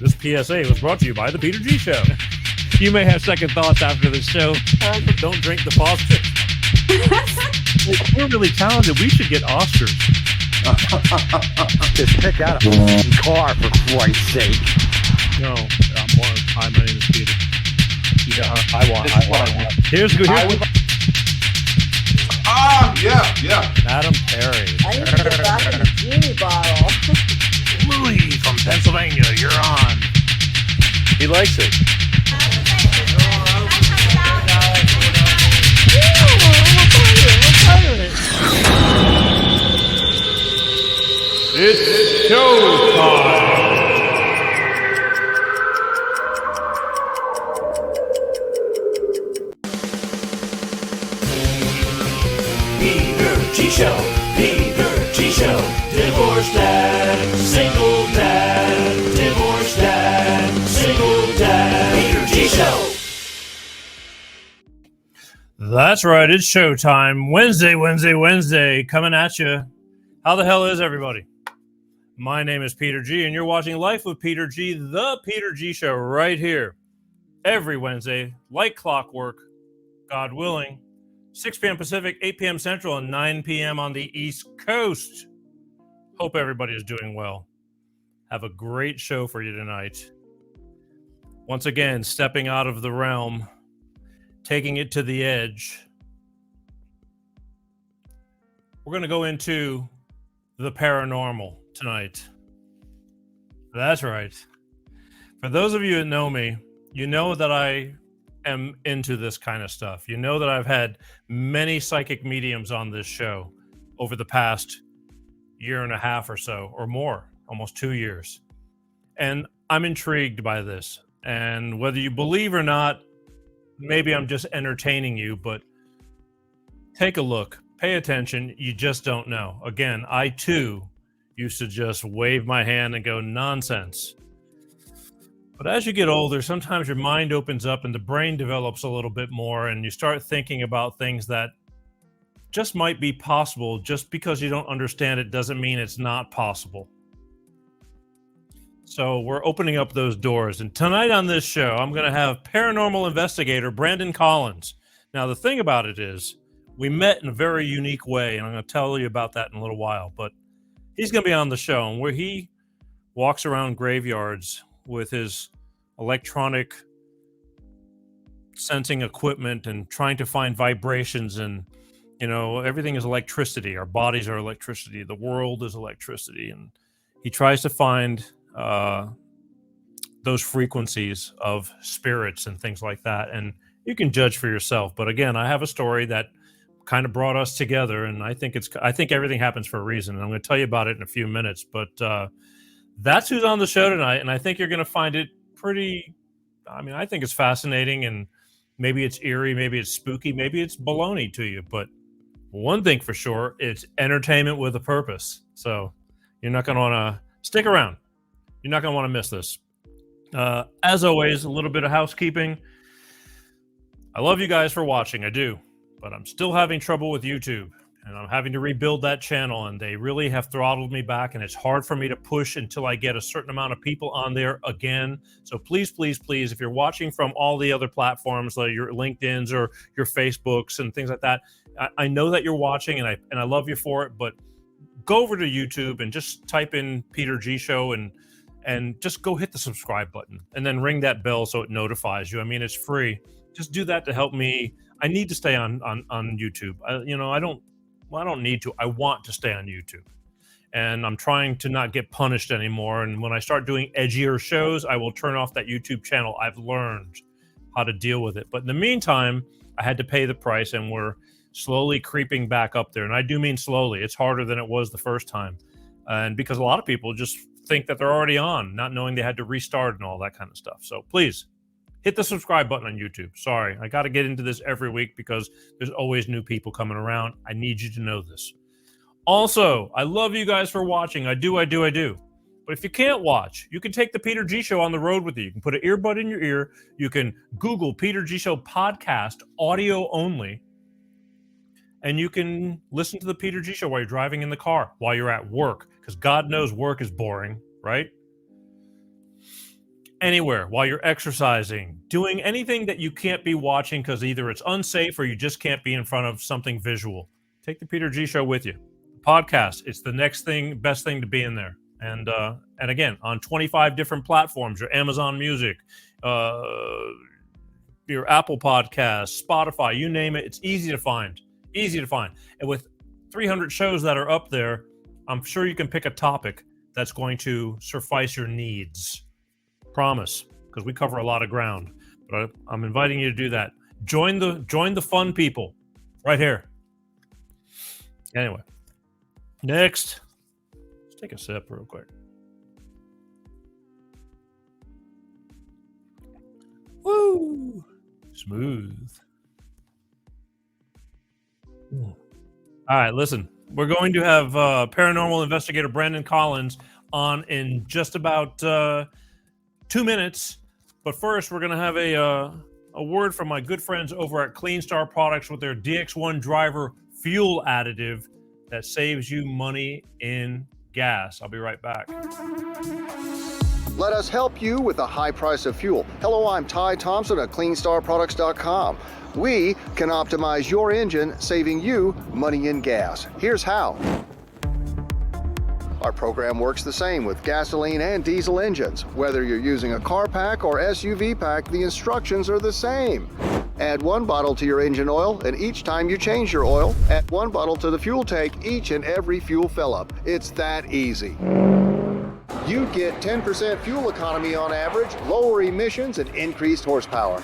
This PSA was brought to you by the Peter G Show. You may have second thoughts after the show. Don't drink the positive. We're really talented. We should get Oscars. Just pick out a car, for Christ's sake. No, my name is Peter. Yeah, I want. Here's good. Yeah. Madam Perry. I need to get back in the genie bottle. Louis from Pennsylvania, you're on. He likes it. It's showtime. Peter G Show, Peter G Show, divorced dad, single dad, divorced dad, single dad, Peter G Show. That's right, it's showtime. Wednesday, coming at you. How the hell is everybody? My name is Peter G, and you're watching Life with Peter G, the Peter G Show, right here. Every Wednesday, like clockwork, God willing, 6 p.m. Pacific, 8 p.m. Central, and 9 p.m. on the East Coast. Hope everybody is doing well. Have a great show for you tonight. Once again, stepping out of the realm, taking it to the edge. We're going to go into the paranormal tonight. That's right. For those of you that know me, you know that I am into this kind of stuff. You know that I've had many psychic mediums on this show over the past year and a half or so, or more, almost 2 years. And I'm intrigued by this. And whether you believe or not, maybe I'm just entertaining you, but take a look, pay attention. You just don't know. Again, I too used to just wave my hand and go nonsense. But as you get older, sometimes your mind opens up and the brain develops a little bit more, and you start thinking about things that just might be possible. Just because you don't understand it doesn't mean it's not possible. So we're opening up those doors. And tonight on this show, I'm going to have paranormal investigator Brandon Collins. Now, the thing about it is, we met in a very unique way, and I'm going to tell you about that in a little while. But he's going to be on the show, and where he walks around graveyards with his electronic sensing equipment and trying to find vibrations, and everything is electricity. Our bodies are electricity. The world is electricity. And he tries to find those frequencies of spirits and things like that. And you can judge for yourself. But again, I have a story that kind of brought us together, and I think everything happens for a reason. And I'm going to tell you about it in a few minutes. But that's who's on the show tonight, and I think you're going to find it pretty. I think it's fascinating, and maybe it's eerie, maybe it's spooky, maybe it's baloney to you. But one thing for sure, it's entertainment with a purpose. So you're not going to want to stick around. You're not going to want to miss this. As always, a little bit of housekeeping. I love you guys for watching. I do. But I'm still having trouble with YouTube. And I'm having to rebuild that channel. And they really have throttled me back. And it's hard for me to push until I get a certain amount of people on there again. So please, please, please, if you're watching from all the other platforms, like your LinkedIn's or your Facebooks and things like that, I know that you're watching, and I love you for it. But go over to YouTube and just type in Peter G Show and just go hit the subscribe button and then ring that bell so it notifies you. It's free. Just do that to help me. I need to stay on YouTube. I don't need to. I want to stay on YouTube. And I'm trying to not get punished anymore. And when I start doing edgier shows, I will turn off that YouTube channel. I've learned how to deal with it. But in the meantime, I had to pay the price, and we're slowly creeping back up there. And I do mean slowly. It's harder than it was the first time. And because a lot of people just think that they're already on, not knowing they had to restart and all that kind of stuff. So please hit the subscribe button on YouTube. Sorry, I got to get into this every week because there's always new people coming around. I need you to know this. Also, I love you guys for watching. I do. But if you can't watch, you can take the Peter G Show on the road with you. You can put an earbud in your ear. You can Google Peter G Show podcast, audio only. And you can listen to the Peter G Show while you're driving in the car, while you're at work, because God knows work is boring, right? anywhere while you're exercising, doing anything that you can't be watching because either it's unsafe or you just can't be in front of something visual. Take the Peter G Show with you. Podcast, it's the next thing, best thing to be in there. And again, on 25 different platforms, your Amazon Music, your Apple Podcasts, Spotify, you name it, it's easy to find. Easy to find. And with 300 shows that are up there, I'm sure you can pick a topic that's going to suffice your needs. Promise, because we cover a lot of ground. But I'm inviting you to do that. Join the fun people right here. Anyway, next, let's take a sip real quick. Woo! Smooth. All right, listen. We're going to have paranormal investigator Brandon Collins on in just about 2 minutes. But first, we're going to have a word from my good friends over at Clean Star Products with their DX1 Driver fuel additive that saves you money in gas. I'll be right back. Let us help you with the high price of fuel. Hello, I'm Ty Thompson at CleanStarProducts.com. We can optimize your engine, saving you money in gas. Here's how. Our program works the same with gasoline and diesel engines. Whether you're using a car pack or SUV pack, the instructions are the same. Add 1 bottle to your engine oil, and each time you change your oil, add 1 bottle to the fuel tank each and every fuel fill-up. It's that easy. You get 10% fuel economy on average, lower emissions, and increased horsepower.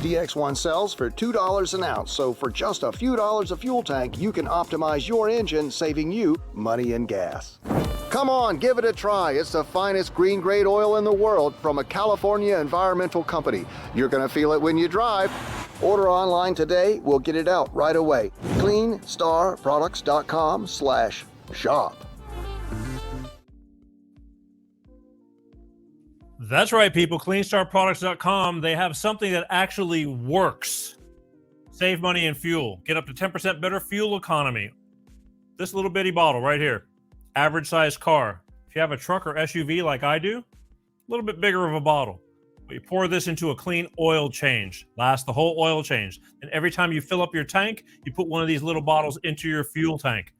DX1 sells for $2 an ounce, so for just a few dollars a fuel tank, you can optimize your engine, saving you money in gas. Come on, give it a try. It's the finest green-grade oil in the world from a California environmental company. You're going to feel it when you drive. Order online today. We'll get it out right away. CleanStarProducts.com/shop. That's right, people. CleanStarProducts.com. They have something that actually works. Save money and fuel. Get up to 10% better fuel economy. This little bitty bottle right here. Average size car. If you have a truck or SUV like I do, a little bit bigger of a bottle. But you pour this into a clean oil change. Lasts the whole oil change. And every time you fill up your tank, you put one of these little bottles into your fuel tank.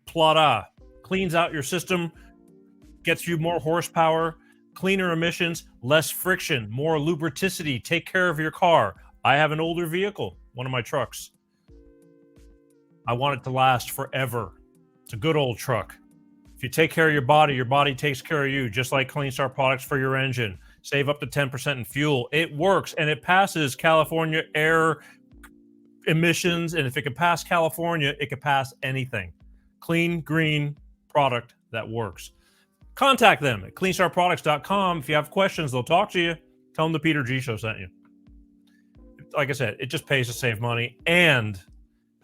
Plata. Cleans out your system. Gets you more horsepower. Cleaner emissions, less friction, more lubricity. Take care of your car. I have an older vehicle, one of my trucks. I want it to last forever. It's a good old truck. If you take care of your body takes care of you, just like Clean Star Products for your engine. Save up to 10% in fuel. It works, and it passes California air emissions, and if it can pass California, it can pass anything. Clean, green product that works. Contact them at CleanStarProducts.com. If you have questions, they'll talk to you. Tell them the Peter G Show sent you. Like I said, it just pays to save money and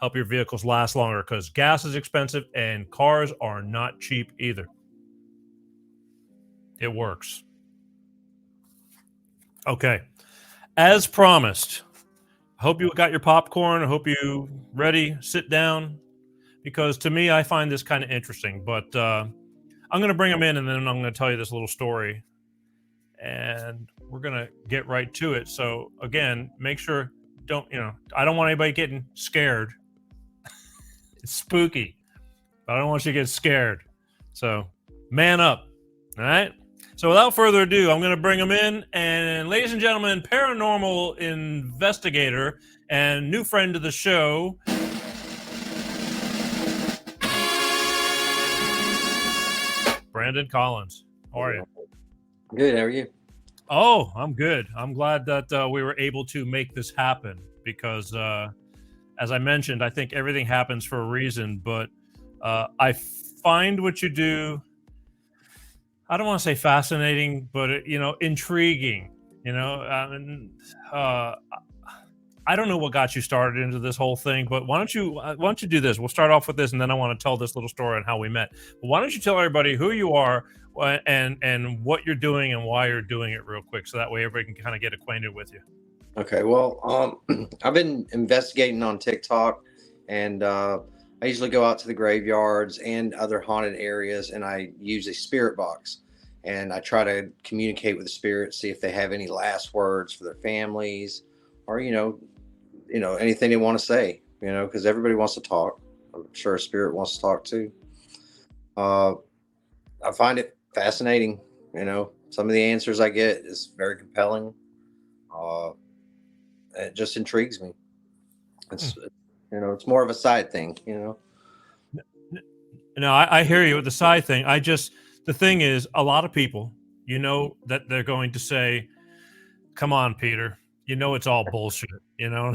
help your vehicles last longer because gas is expensive and cars are not cheap either. It works. Okay. As promised, I hope you got your popcorn. I hope you ready. Sit down. Because to me, I find this kind of interesting. But I'm going to bring them in, and then I'm going to tell you this little story. And we're going to get right to it. So, again, make sure, I don't want anybody getting scared. It's spooky. But I don't want you to get scared. So, man up. All right? So, without further ado, I'm going to bring them in. And, ladies and gentlemen, paranormal investigator and new friend of the show, Brandon Collins. How are you? Good. How are you? Oh, I'm good. I'm glad that we were able to make this happen because, as I mentioned, I think everything happens for a reason. But I find what you do, I don't want to say fascinating, but, intriguing. I don't know what got you started into this whole thing, but why don't you do this? We'll start off with this, and then I want to tell this little story on how we met. But why don't you tell everybody who you are and what you're doing and why you're doing it real quick, so that way everybody can kind of get acquainted with you. Okay. Well, I've been investigating on TikTok, and I usually go out to the graveyards and other haunted areas, and I use a spirit box. and I try to communicate with the spirits, see if they have any last words for their families, or anything they want to say. Because everybody wants to talk. I'm sure a spirit wants to talk too. I find it fascinating. Some of the answers I get is very compelling. It just intrigues me. It's more of a side thing. No, I hear you with the side thing. The thing is, a lot of people, that they're going to say, come on, Peter, it's all bullshit, Yeah.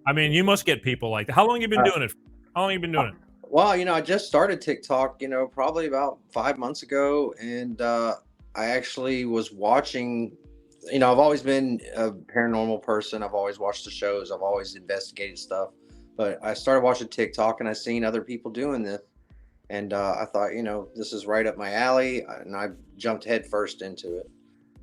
I mean, you must get people like that. How long have you been doing it? How long have you been doing it? Well, I just started TikTok, probably about 5 months ago. And I actually was watching, I've always been a paranormal person. I've always watched the shows. I've always investigated stuff. But I started watching TikTok and I seen other people doing this. And I thought, this is right up my alley. And I jumped headfirst into it.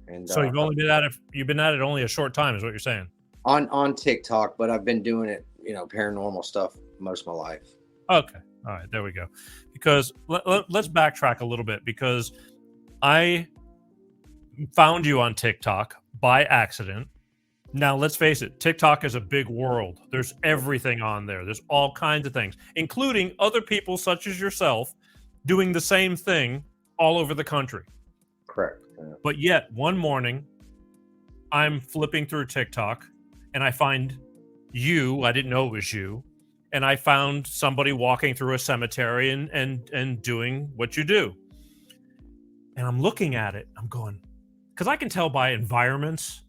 And so you've been at it only a short time, is what you're saying? On TikTok, but I've been doing it, paranormal stuff most of my life. Okay. All right. There we go. Because let's backtrack a little bit, because I found you on TikTok by accident. Now, let's face it, TikTok is a big world. There's everything on there. There's all kinds of things, including other people such as yourself doing the same thing all over the country. Correct. Yeah. But yet, one morning, I'm flipping through TikTok and I find you. I didn't know it was you. And I found somebody walking through a cemetery and doing what you do. And I'm looking at it. I'm going, because I can tell by environments.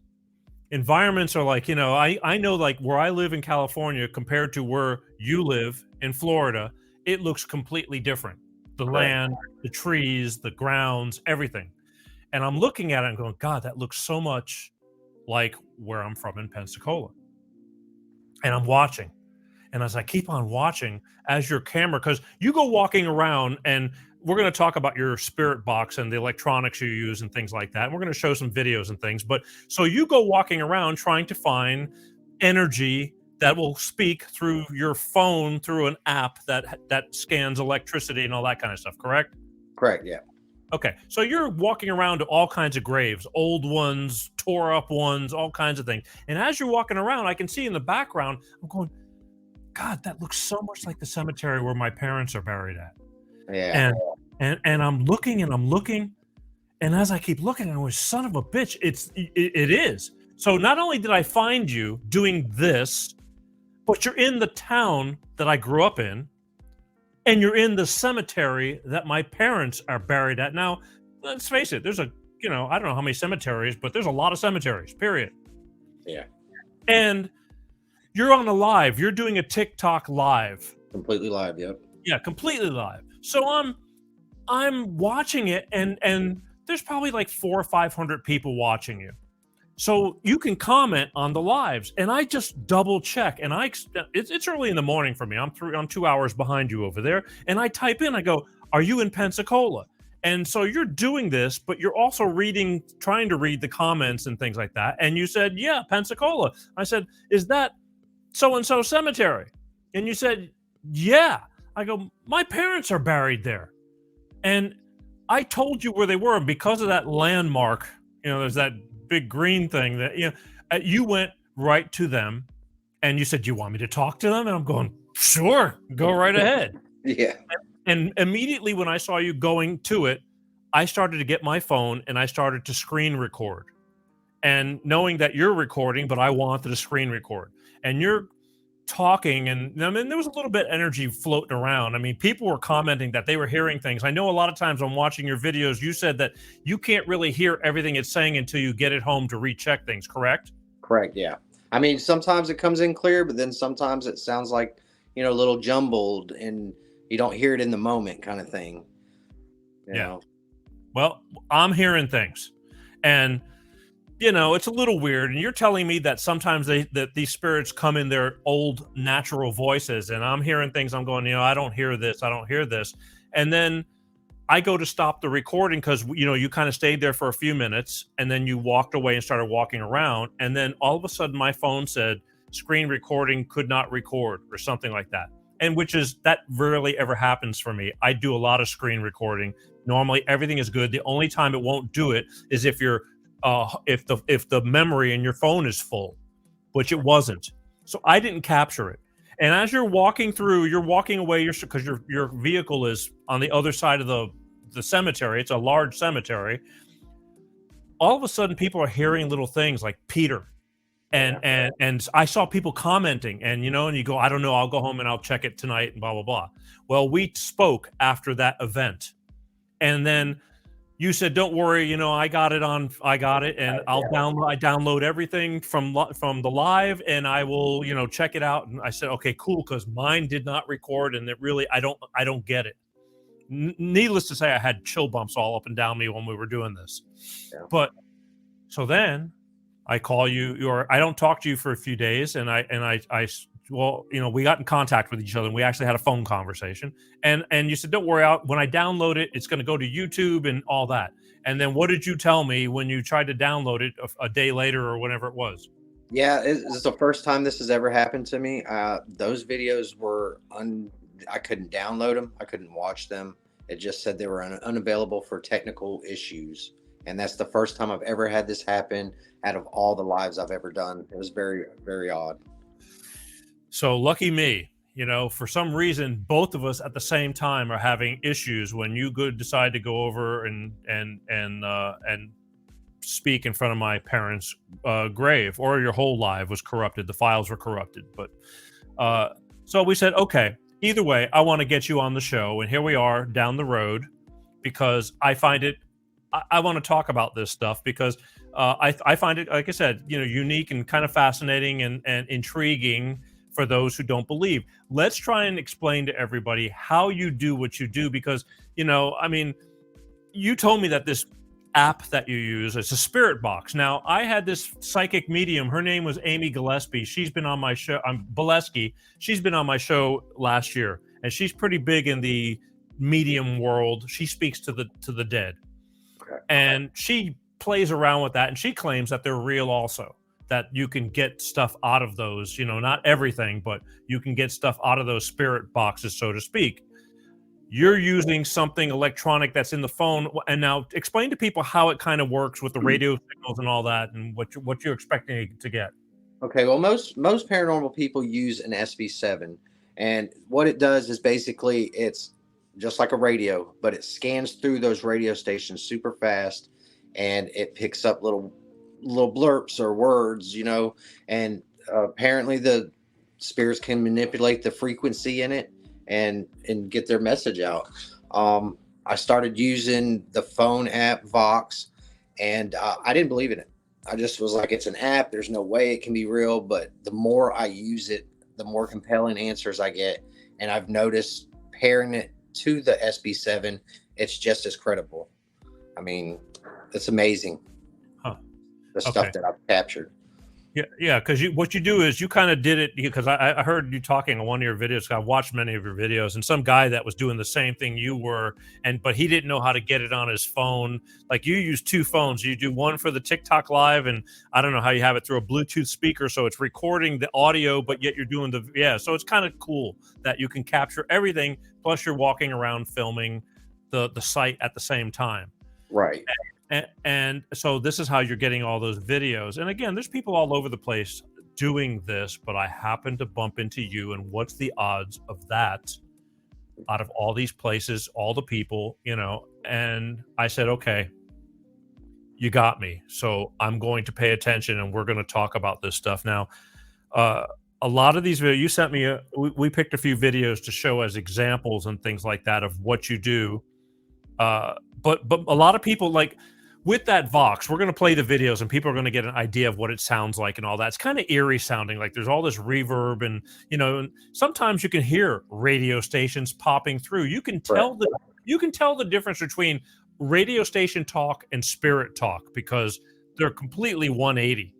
Environments are like, I know, like where I live in California compared to where you live in Florida, it looks completely different. The land, the trees, the grounds, everything. And I'm looking at it and going, God, that looks so much like where I'm from in Pensacola. And I'm watching. And as I keep on watching, as your camera, because you go walking around, and we're going to talk about your spirit box and the electronics you use and things like that. And we're going to show some videos and things. But so you go walking around trying to find energy that will speak through your phone through an app that scans electricity and all that kind of stuff, correct? Correct, yeah. Okay, so you're walking around to all kinds of graves, old ones, tore up ones, all kinds of things. And as you're walking around, I can see in the background, I'm going, God, that looks so much like the cemetery where my parents are buried at. Yeah. And I'm looking, and as I keep looking, I was, son of a bitch, it is. So not only did I find you doing this, but you're in the town that I grew up in, and you're in the cemetery that my parents are buried at. Now, let's face it, there's I don't know how many cemeteries, but there's a lot of cemeteries, period. Yeah. And you're on a live. You're doing a TikTok live. Completely live, yep. Yeah, completely live. So I'm watching it, and there's probably like 400 or 500 people watching you. So you can comment on the lives, and I just double check, and it's early in the morning for me. I'm 2 hours behind you over there, and I type in, I go, are you in Pensacola? And so you're doing this, but you're also trying to read the comments and things like that. And you said, yeah, Pensacola. I said, is that so-and-so cemetery? And you said, yeah. I go, my parents are buried there. And I told you where they were, and because of that landmark, there's that big green thing that, you went right to them, and you said, you want me to talk to them? And I'm going, sure, go right ahead. Yeah. And immediately when I saw you going to it, I started to get my phone and I started to screen record. And knowing that you're recording, but I wanted to screen record. And you're talking, and I mean, there was a little bit of energy floating around. I mean, people were commenting that they were hearing things. I know a lot of times I'm watching your videos, you said that you can't really hear everything it's saying until you get it home to recheck things, correct? Correct, yeah. I mean, sometimes it comes in clear, but then sometimes it sounds like, a little jumbled, and you don't hear it in the moment kind of thing. You know? Well, I'm hearing things, and it's a little weird. And you're telling me that sometimes that these spirits come in their old natural voices, and I'm hearing things. I'm going, I don't hear this. I don't hear this. And then I go to stop the recording because, you kind of stayed there for a few minutes, and then you walked away and started walking around. And then all of a sudden my phone said screen recording could not record or something like that. And that rarely ever happens for me. I do a lot of screen recording Normally everything is good. The only time it won't do it is if if the memory in your phone is full, which it wasn't. So I didn't capture it. And as you're walking through, you're walking away because your vehicle is on the other side of the cemetery. It's a large cemetery. All of a sudden people are hearing little things like Peter. And I saw people commenting, and and you go, I don't know, I'll go home and I'll check it tonight and blah blah blah. Well, we spoke after that event, and then you said, don't worry, I got it, and I download everything from the live, and I will check it out. And I said, okay, cool, because mine did not record, and it really I don't get it. Needless to say, I had chill bumps all up and down me when we were doing this. But so then I call you, or I don't talk to you for a few days, and we got in contact with each other, and we actually had a phone conversation. And you said, don't worry, when I download it, it's going to go to YouTube and all that. And then what did you tell me when you tried to download it a day later or whenever it was? Yeah, it's the first time this has ever happened to me. Those videos were I couldn't download them. I couldn't watch them. It just said they were unavailable for technical issues. And that's the first time I've ever had this happen out of all the lives I've ever done. It was very, very odd. So lucky me, for some reason, both of us at the same time are having issues when you decide to go over and speak in front of my parents' grave, or your whole live was corrupted. The files were corrupted. But so we said, okay, either way, I want to get you on the show. And here we are down the road, because I want to talk about this stuff, because I find it, like I said, unique and kind of fascinating and intriguing for those who don't believe. Let's try and explain to everybody how you do what you do, because, you told me that this app that you use, it's a spirit box. Now, I had this psychic medium. Her name was Amy Gillespie. She's been on my show. Gillespie. She's been on my show last year, and she's pretty big in the medium world. She speaks to the dead. And she plays around with that, and she claims that they're real also, that you can get stuff out of those, not everything, but you can get stuff out of those spirit boxes, so to speak. You're using something electronic that's in the phone. And now explain to people how it kind of works with the radio signals and all that, and what you're expecting to get. Okay, well, most paranormal people use an SV7, and what it does is basically it's just like a radio, but it scans through those radio stations super fast, and it picks up little blurps or words, and apparently the spirits can manipulate the frequency in it and get their message out. I started using the phone app Vox, and I didn't believe in it. I just was like, it's an app, there's no way it can be real. But the more I use it, the more compelling answers I get. And I've noticed pairing it to the SB7, it's just as credible. I mean, it's amazing. The stuff that I've captured. Yeah, because what you do is you kind of did it, because I heard you talking on one of your videos. I've watched many of your videos, and some guy that was doing the same thing you were, but he didn't know how to get it on his phone. Like, you use two phones. You do one for the TikTok live, and I don't know how you have it through a Bluetooth speaker, so it's recording the audio, but yet you're doing so it's kind of cool that you can capture everything, plus you're walking around filming the site at the same time. Right. And so this is how you're getting all those videos. And again, there's people all over the place doing this, but I happen to bump into you. And what's the odds of that out of all these places, all the people, and I said, okay, you got me. So I'm going to pay attention, and we're going to talk about this stuff. Now, a lot of these videos you sent me, we picked a few videos to show as examples and things like that of what you do. But a lot of people, like, with that Vox, we're going to play the videos, and people are going to get an idea of what it sounds like and all that. It's kind of eerie sounding, like there's all this reverb, and and sometimes you can hear radio stations popping through. You can tell the difference between radio station talk and spirit talk, because they're completely 180.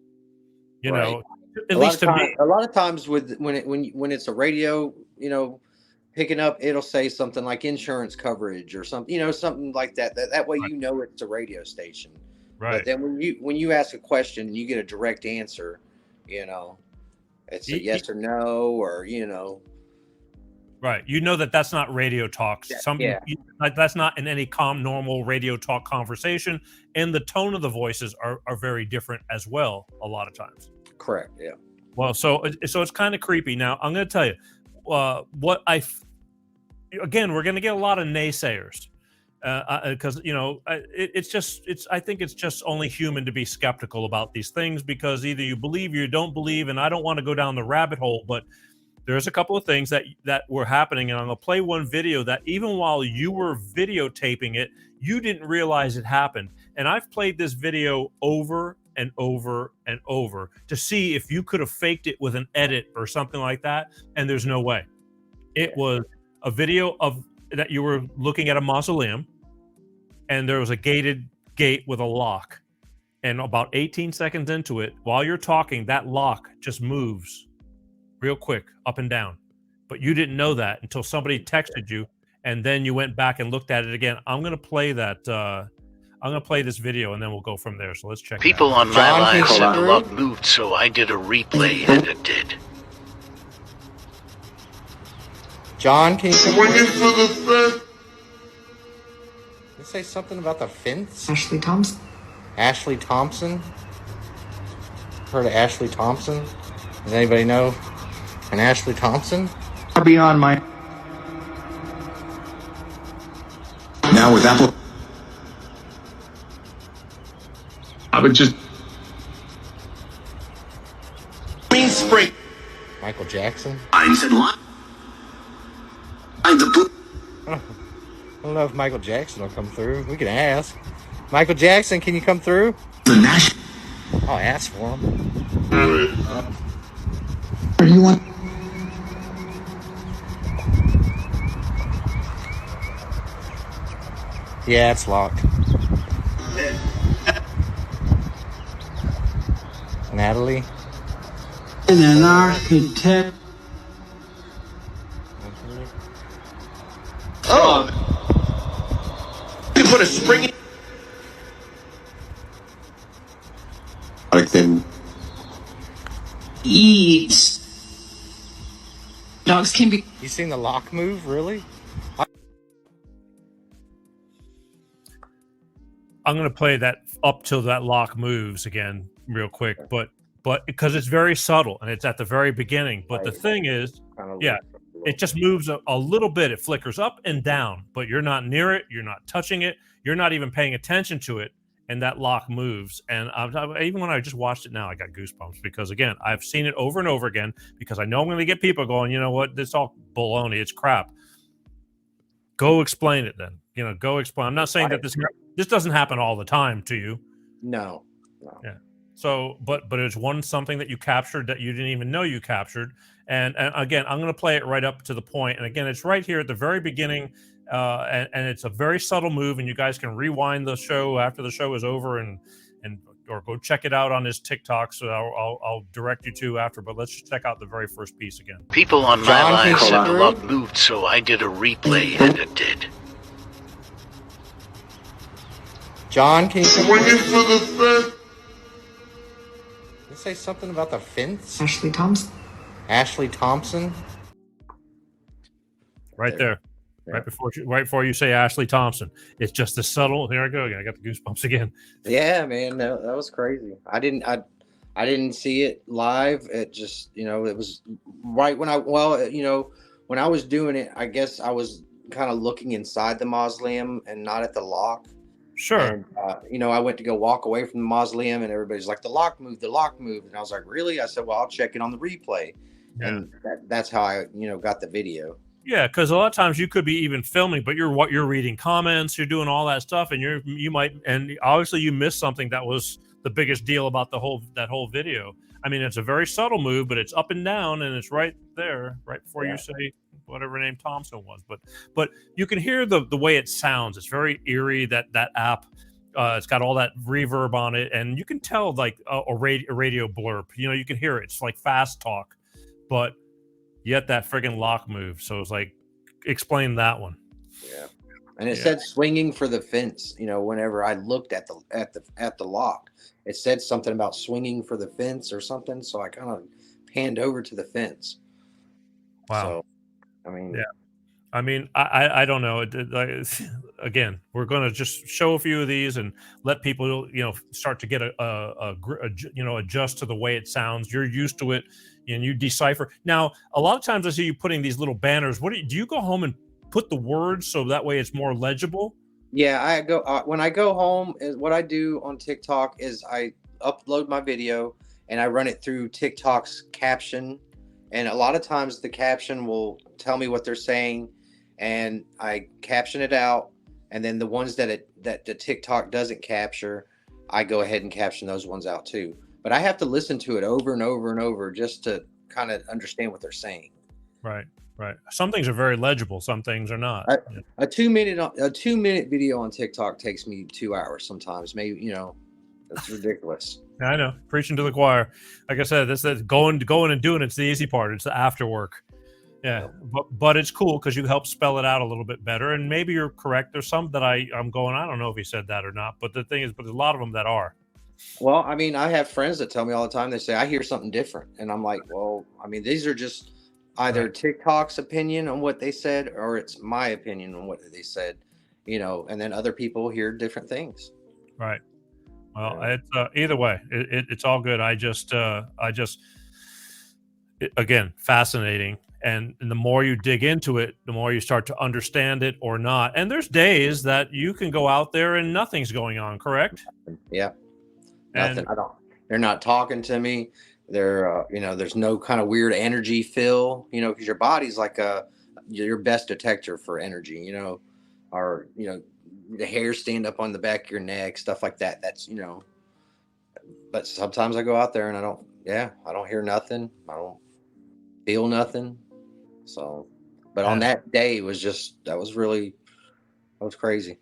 At least to me. A lot of times when it's a radio, picking up, it'll say something like insurance coverage or something, something like that. That way, it's a radio station. Right. But then when you ask a question and you get a direct answer, it's a yes or no, or Right. You know that's not radio talk. Yeah. Like that's not in any normal radio talk conversation. And the tone of the voices are very different as well a lot of times. Correct. Yeah. Well, so it's kind of creepy. Now, I'm going to tell you again, we're going to get a lot of naysayers because, I think it's just only human to be skeptical about these things because either you believe or you don't believe. And I don't want to go down the rabbit hole, but there's a couple of things that were happening, and I'm going to play one video that even while you were videotaping it, you didn't realize it happened. And I've played this video over and over and over to see if you could have faked it with an edit or something like that, and there's no way. It was a video of that you were looking at a mausoleum, and there was a gated gate with a lock. And about 18 seconds into it, while you're talking, that lock just moves real quick up and down, but you didn't know that until somebody texted you, and then you went back and looked at it again. I'm going to play that. I'm going to play this video, and then we'll go from there. So let's check. People it out. on my line said the lock moved, so I did a replay, and it did. John, can you swing it for the fence? You say something about the fence? Ashley Thompson. Ashley Thompson. Heard of Ashley Thompson? Does anybody know an Ashley Thompson? Beyond my. Now with Apple. I would just. Green spring. Michael Jackson. I said what? I don't know if Michael Jackson will come through. We can ask. Michael Jackson, can you come through? The Nash. I'll ask for him. Are you on? Yeah, it's locked. Natalie? And an architect. Oh! You put a spring in. Like them. Eats. Dogs can be. You seen the lock move, really? I'm going to play that up till that lock moves again real quick, but because it's very subtle and it's at the very beginning. But the thing is, it just moves a little bit. It flickers up and down, but you're not near it. You're not touching it. You're not even paying attention to it. And that lock moves. And even when I just watched it now, I got goosebumps because, again, I've seen it over and over again because I know I'm going to get people going, you know what, this is all baloney. It's crap. Go explain it then. Go explain. I'm not saying that this doesn't happen all the time to you. No. Yeah. So, but it's something that you captured that you didn't even know you captured. And again, I'm going to play it right up to the point. And again, it's right here at the very beginning. And it's a very subtle move, and you guys can rewind the show after the show is over or go check it out on his TikTok. So I'll direct you to after, but let's just check out the very first piece again. People on my line said the lock moved, so I did a replay, and it did. John, can you swing it for the fence? You say something about the fence? Ashley Thompson. Ashley Thompson. Right there. Yeah. Right before you say Ashley Thompson. It's just the subtle. Here I go again. I got the goosebumps again. Yeah, man, that was crazy. I didn't see it live. It just, it was right when I was doing it, I guess I was kind of looking inside the mausoleum and not at the lock. Sure. And, I went to go walk away from the mausoleum and everybody's like, the lock moved. And I was like, really? I said, well, I'll check it on the replay. Yeah. And that's how I, got the video. Yeah, because a lot of times you could be even filming, but you're reading comments, you're doing all that stuff, and you might, and obviously you missed something that was the biggest deal about that whole video. I mean, it's a very subtle move, but it's up and down, and it's right there, right before you say whatever name Thompson was. But you can hear the way it sounds. It's very eerie. That app, it's got all that reverb on it, and you can tell like a radio blurb. You can hear it. It's like fast talk, but yet that friggin' lock move. So it's like, explain that one. Yeah. And it said swinging for the fence. Whenever I looked at the lock, it said something about swinging for the fence or something. So I kind of panned over to the fence. Wow. I mean, Yeah. I mean, I don't know. Again, we're going to just show a few of these and let people, start to get adjust to the way it sounds. You're used to it, and you decipher. Now, a lot of times I see you putting these little banners. Do you go home and put the words so that way it's more legible? yeah, I go when I go home. What I do on TikTok is I upload my video and I run it through TikTok's caption, and a lot of times the caption will tell me what they're saying, and I caption it out, and then the ones that the TikTok doesn't capture, I go ahead and caption those ones out too. But I have to listen to it over and over and over just to kind of understand what they're saying. Right. Right. Some things are very legible. Some things are not. A 2-minute video on TikTok takes me 2 hours sometimes. Maybe that's ridiculous. I know, preaching to the choir. Like I said, this is going and doing it's the easy part. It's the after work. Yeah, but it's cool because you help spell it out a little bit better. And maybe you're correct. There's some that I'm going, I don't know if he said that or not. But the thing is, there's a lot of them that are. Well, I mean, I have friends that tell me all the time. They say I hear something different, and I'm like, well, I mean, these are just either TikTok's opinion on what they said, or it's my opinion on what they said. And then other people hear different things. Right. Well, it's either way, it's all good. Again, fascinating. And the more you dig into it, the more you start to understand it or not. And there's days that you can go out there and nothing's going on, correct? Yeah. Nothing. They're not talking to me. They're, there's no kind of weird energy feel, because your body's like your best detector for energy, or, the hair stand up on the back of your neck, stuff like that. That's, but sometimes I go out there and I don't hear nothing. I don't feel nothing. So, but on that day that was crazy.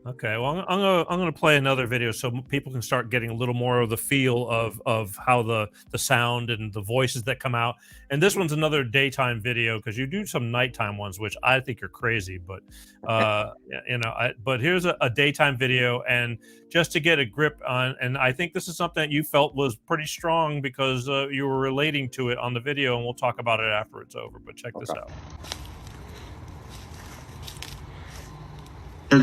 Okay, well, I'm gonna play another video so people can start getting a little more of the feel of how the sound and the voices that come out. And this one's another daytime video because you do some nighttime ones, which I think are crazy. But but here's a daytime video, and just to get a grip on. And I think this is something that you felt was pretty strong because you were relating to it on the video, and we'll talk about it after it's over. But check this out.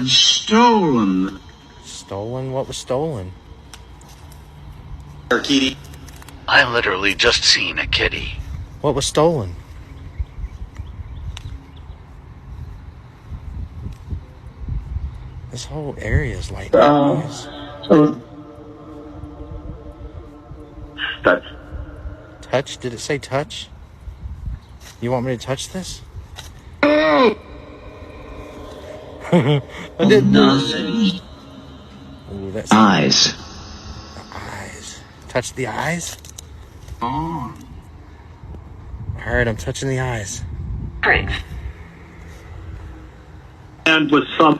Stolen. Stolen? What was stolen? Kitty. I literally just seen a kitty. What was stolen? This whole area is like Touch. touch. Did it say touch? You want me to touch this? I didn't. Nothing. Ooh, that's Eyes. the eyes. Touch the eyes. Oh. All right, I'm touching the eyes. And with some.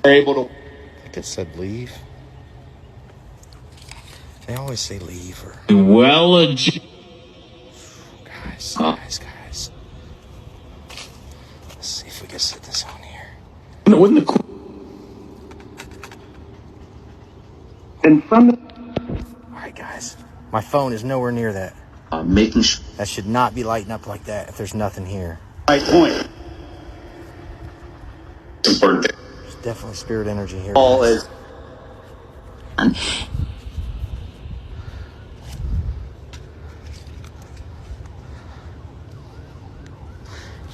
Able to. I think it said leave. They always say leave or. Well, Guys. Let's see if we can set this on here. And from All right, guys. My phone is nowhere near that. making sure. That should not be lighting up like that if there's nothing here. Right point. Important. There's definitely spirit energy here. All guys. is.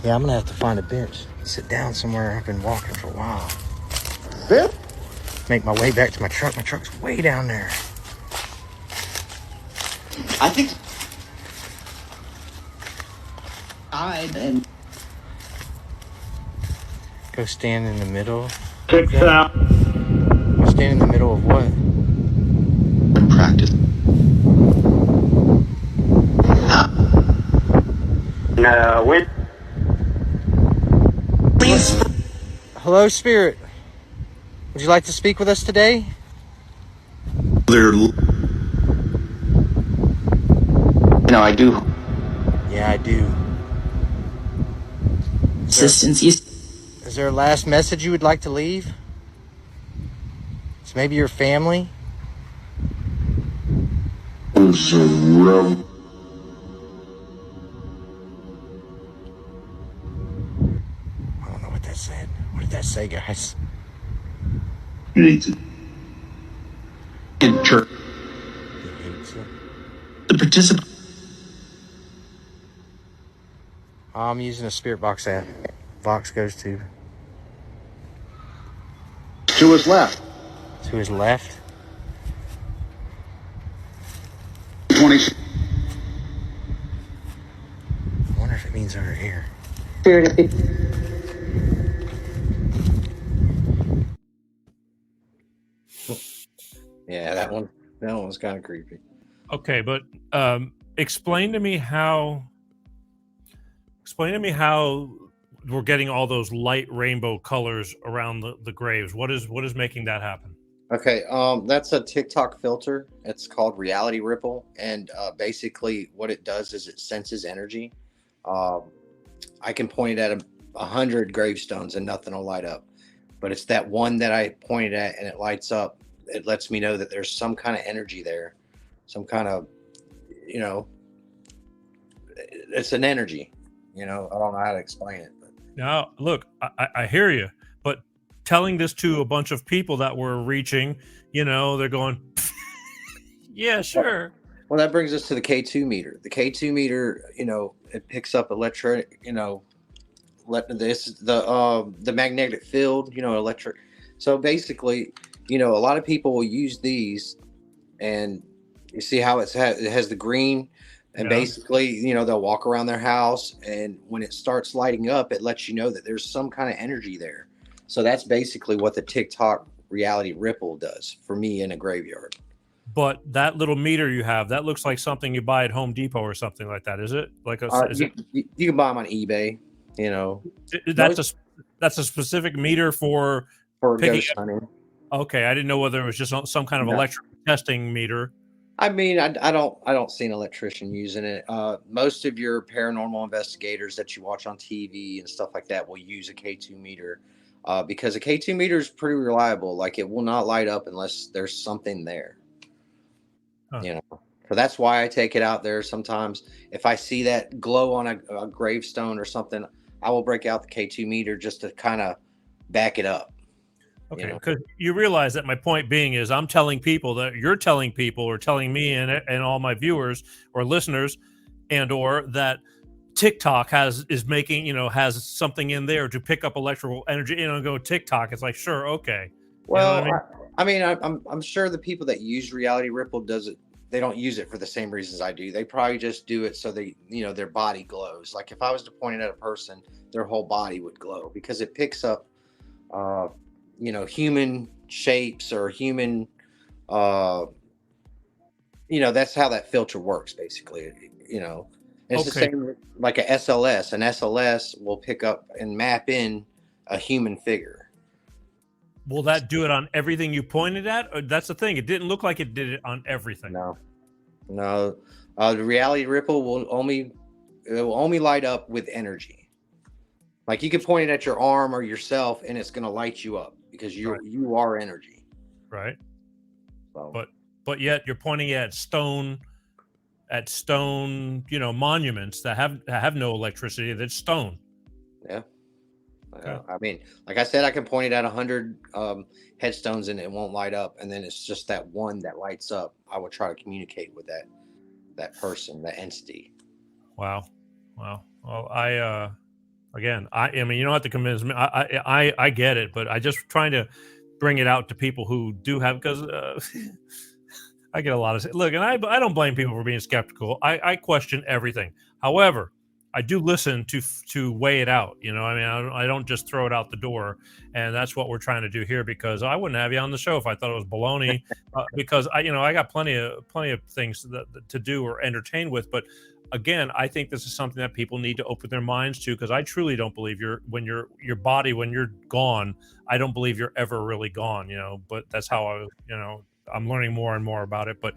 Yeah, I'm gonna have to find a bench. Sit down somewhere. I've been walking for a while. Bill? Make my way back to my truck. My truck's way down there. I think. And Go stand in the middle. Check out. Go stand in the middle of what? In practice. No, wait. Hello, spirit. Would you like to speak with us today? I do. Yeah, I do. Assistance. Is there a last message you would like to leave? It's maybe your family. I don't know what that said. What did that say, guys? You need to enter He hates it. the participant. I'm using a spirit box app. Vox goes to To his left. his left. 20. I wonder if it means over here. Yeah, that one was kind of creepy. Okay, but explain to me how we're getting all those light rainbow colors around the graves. What is making that happen? Okay, that's a TikTok filter. It's called Reality Ripple, and basically what it does is it senses energy. I can point it at 100 gravestones and nothing will light up, but it's that one that I pointed at and it lights up. It lets me know that there's some kind of energy there, some kind of, it's an energy. I don't know how to explain it. But Now, look, I hear you, but telling this to a bunch of people that we're reaching, they're going, yeah, sure. Well, that brings us to the K2 meter. The K2 meter, it picks up electric, the magnetic field, electric. So basically, a lot of people will use these, and you see how it has the green, and basically, they'll walk around their house, and when it starts lighting up, it lets you know that there's some kind of energy there. So that's basically what the TikTok Reality Ripple does for me in a graveyard. But that little meter you have, that looks like something you buy at Home Depot or something like that. Is it? You can buy them on eBay. That's a specific meter for ghost hunting. Okay, I didn't know whether it was just some kind of electric testing meter. I mean, I don't see an electrician using it. Most of your paranormal investigators that you watch on TV and stuff like that will use a K2 meter because a K2 meter is pretty reliable. Like, it will not light up unless there's something there. Huh. So that's why I take it out there. Sometimes if I see that glow on a gravestone or something, I will break out the K2 meter just to kind of back it up. Okay, because you realize that my point being is I'm telling people that you're telling people or telling me and all my viewers or listeners or that TikTok has something in there to pick up electrical energy. Go TikTok. It's like, sure, okay. Well, I'm sure the people that use Reality Ripple they don't use it for the same reasons I do. They probably just do it so their body glows. Like, if I was to point it at a person, their whole body would glow because it picks up human shapes or human that's how that filter works basically. It's the same like a SLS. An SLS will pick up and map in a human figure. Will that do it on everything you pointed at? Or that's the thing. It didn't look like it did it on everything. No. The Reality Ripple will only light up with energy. Like, you could point it at your arm or yourself and it's going to light you up because you are energy. Right. So. But yet you're pointing at stone, monuments that have no electricity. That's stone. Yeah. Okay. I mean, like I said, I can point it at 100 headstones and it won't light up. And then it's just that one that lights up. I will try to communicate with that person, that entity. Wow. Well, I mean, you don't have to convince me. I get it, but I just trying to bring it out to people who do have, because I get a lot of look, and I don't blame people for being skeptical. I question everything. However, I do listen to weigh it out. I don't just throw it out the door, and that's what we're trying to do here. Because I wouldn't have you on the show if I thought it was baloney. Because I got plenty of things to do or entertain with. But again, I think this is something that people need to open their minds to, because I truly don't believe your body, when you're gone, I don't believe you're ever really gone. But that's how I'm learning more and more about it. But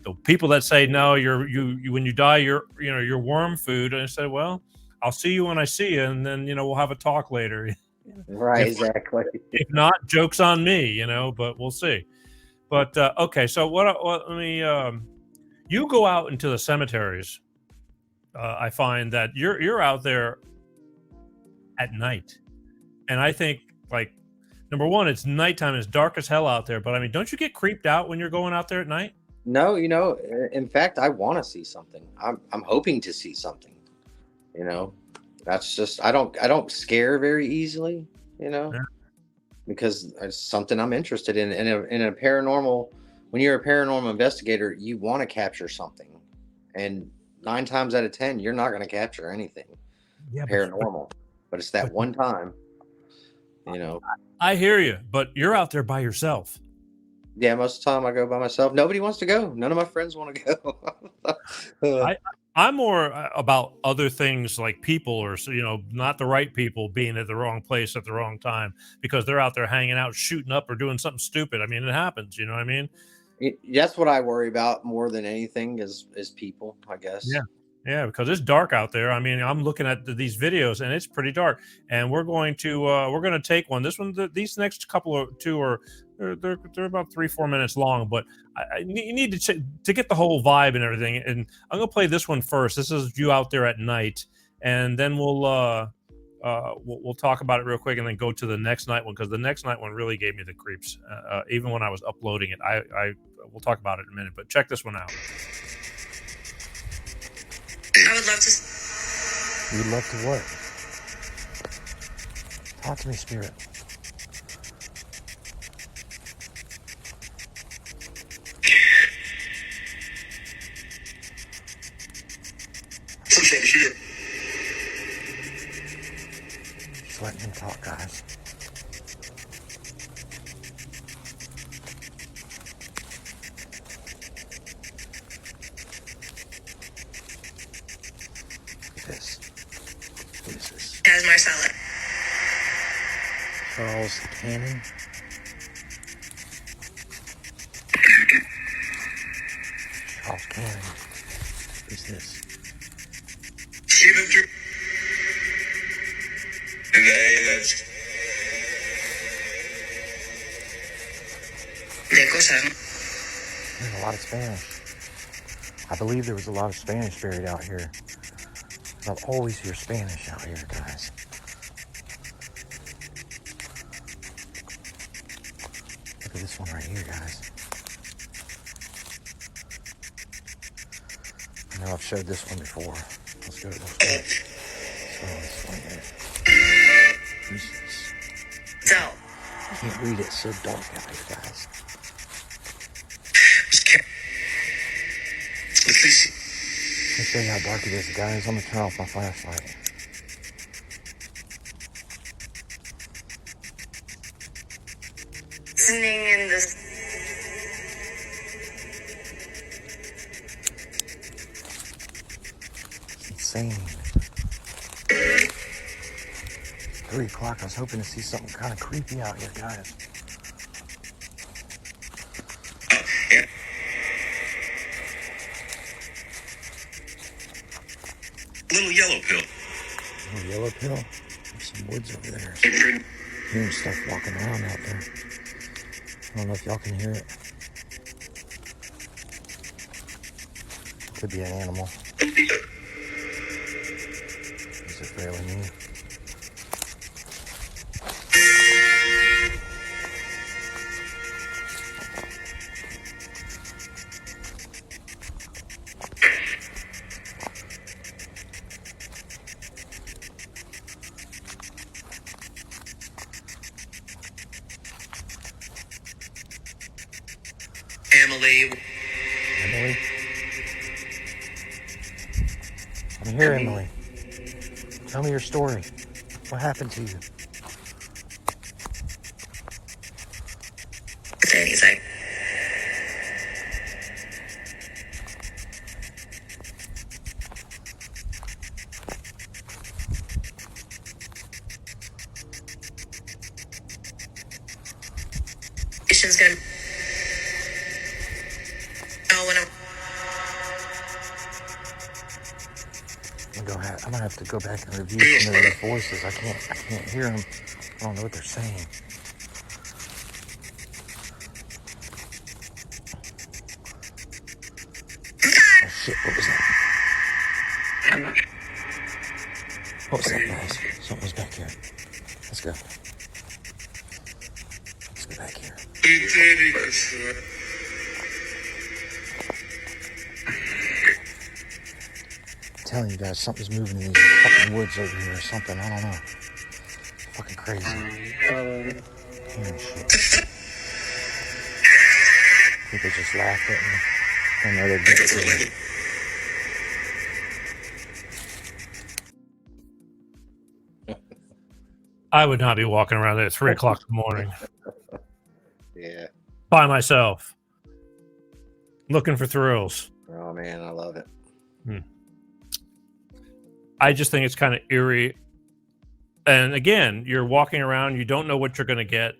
the people that say no, you when you die, you're worm food, and I said, well, I'll see you when I see you, and then we'll have a talk later. Right, exactly. If not, joke's on me, but we'll see. But okay, so what? Let me. You go out into the cemeteries. I find that you're out there at night, and I think, like, number one, it's nighttime. It's dark as hell out there. But I mean, don't you get creeped out when you're going out there at night? No, in fact, I want to see something. I'm hoping to see something. That's just I don't scare very easily. Yeah. Because it's something I'm interested in. In a paranormal, when you're a paranormal investigator, you want to capture something, and 9 times out of 10, you're not going to capture anything paranormal. But it's that one time. I hear you, but you're out there by yourself. Yeah, most of the time I go by myself. Nobody wants to go. None of my friends want to go. I'm more about other things, like people, or not the right people being at the wrong place at the wrong time because they're out there hanging out, shooting up, or doing something stupid. I mean, it happens. You know what I mean? That's what I worry about more than anything is people, I guess. Yeah, because it's dark out there. I mean, I'm looking at these videos and it's pretty dark. And we're going to take one. This one, these next couple of two are they're about 3-4 minutes long. But you need to get the whole vibe and everything. And I'm gonna play this one first. This is you out there at night, and then we'll talk about it real quick, and then go to the next night one, because the next night one really gave me the creeps. Even when I was uploading it, we'll talk about it in a minute. But check this one out. I would love to. You'd love to what? Talk to me, spirit. Just letting him talk, guys. As Marcella. Charles Cannon. Charles Cannon. Who's this? There's a lot of Spanish. I believe there was a lot of Spanish buried out here. I'll always hear Spanish out here, guys. Look at this one right here, guys. I know I've showed this one before. Let's go to this one. Let's go to this one here. Jesus. So. I can't read it. It's so dark out here, guys. Let me show you how dark it is, guys. I'm gonna turn off my flashlight. Listening in this. It's insane. 3 o'clock. I was hoping to see something kind of creepy out here, guys. Little yellow pill. Little yellow pill. There's some woods over there. Hearing stuff walking around out there. I don't know if y'all can hear it. Could be an animal. Is it really me? Emily. Emily? I'm here, Emily. Tell me your story. What happened to you? He's like, mission's gonna. I'm gonna have to go back and review some of their voices. I can't hear them. I don't know what they're saying. shit, what was that? What was that, guys? Something was back here. Let's go. Let's go back here. I'm telling you guys, something's moving in these fucking woods over here or something. I don't know. Fucking crazy. Damn shit. People just laughed at me. I know they're getting to me. I would not be walking around there at 3 o'clock in the morning Yeah. by myself, looking for thrills. Oh man, I love it. I just think it's kind of eerie. And again, you're walking around, you don't know what you're going to get.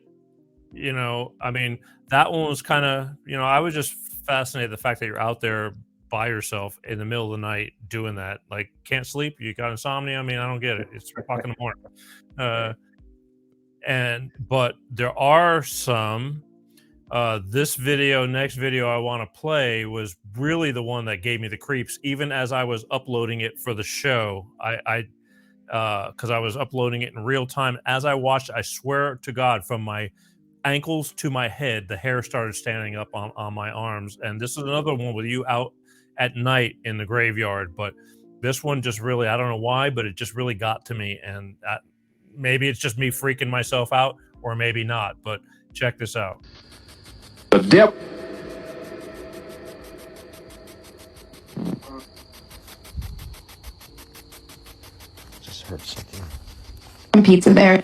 You know, I mean, that one was kind of, I was just fascinated the fact that you're out there by yourself in the middle of the night doing that. Like, can't sleep, you got insomnia. I mean, I don't get it. It's 3 o'clock in the morning. But there are some. This video, next video I want to play was really the one that gave me the creeps. Even as I was uploading it for the show, because I was uploading it in real time. As I watched, I swear to God, from my ankles to my head, the hair started standing up on my arms. And this is another one with you out at night in the graveyard. But this one just really, I don't know why, but it just really got to me. And maybe it's just me freaking myself out, or maybe not. But check this out. The devil. Just heard something. Pizza there.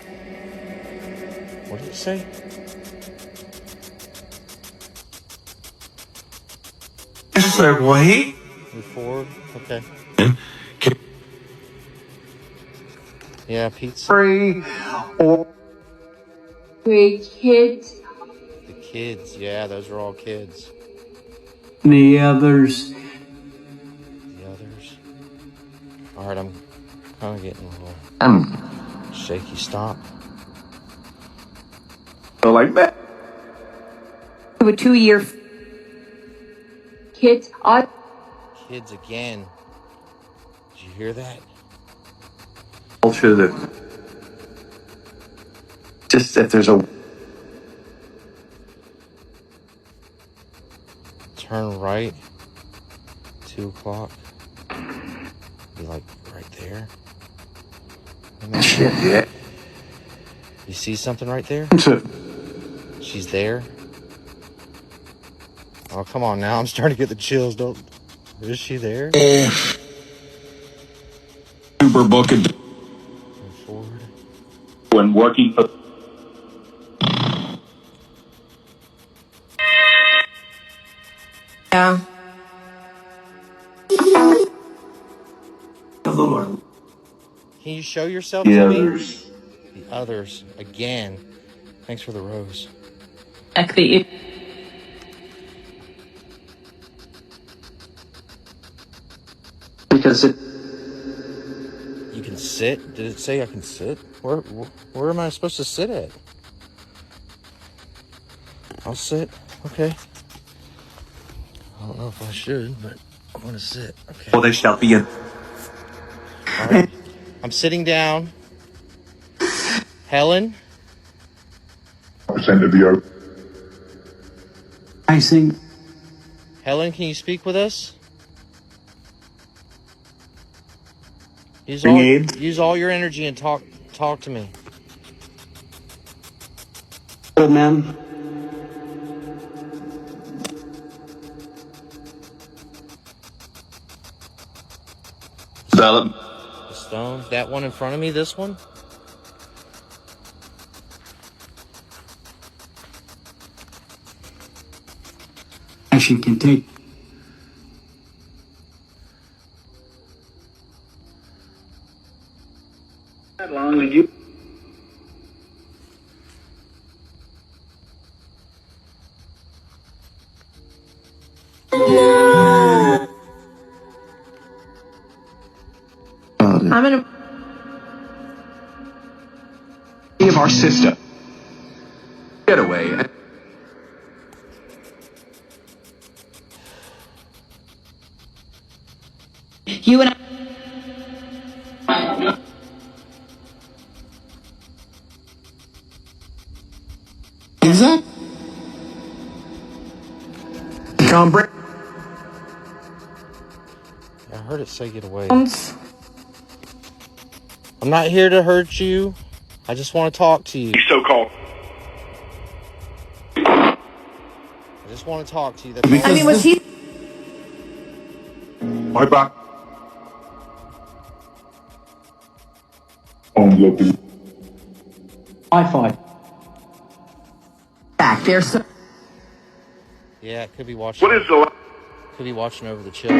What did it say? It's like, wait. Move forward. Okay. Yeah, pizza. Free or Three kids. The kids. Yeah, those are all kids. The others. The others. All right, I'm kind of getting a little shaky. Stop. like that. A 2-year kids. Kids again. Did you hear that? Culture that just that there's a Turn right. 2 o'clock. Be like right there. shit, yeah. You see something right there? She's there. Oh, come on now. I'm starting to get the chills. Is she there? Super booking Forward. when working for Yeah. the Lord. Can you show yourself The to others. me? The others. Again. Thanks for the rose. Because it You can sit? Did it say I can sit? Where am I supposed to sit at? I'll sit. Okay. I don't know if I should, but I'm going to sit. Okay. well, they shall be in. All right. I'm sitting down. Helen? Percent of your I think Helen, can you speak with us? Use all your energy and talk to me. old man. develop. The stone. That one in front of me, this one? Action can take. That long and you. I'm gonna. Of our sister. Getaway. You and Is that? Tom Brady. I heard it say get away. I. I'm not here to hurt you. I just want to talk to you. You so-called. I just want to talk to you. That's all. I mean, was he? Bye bye. Wi-Fi. Back there, so. Yeah, it could be watching. What is the... Could be watching over the chill.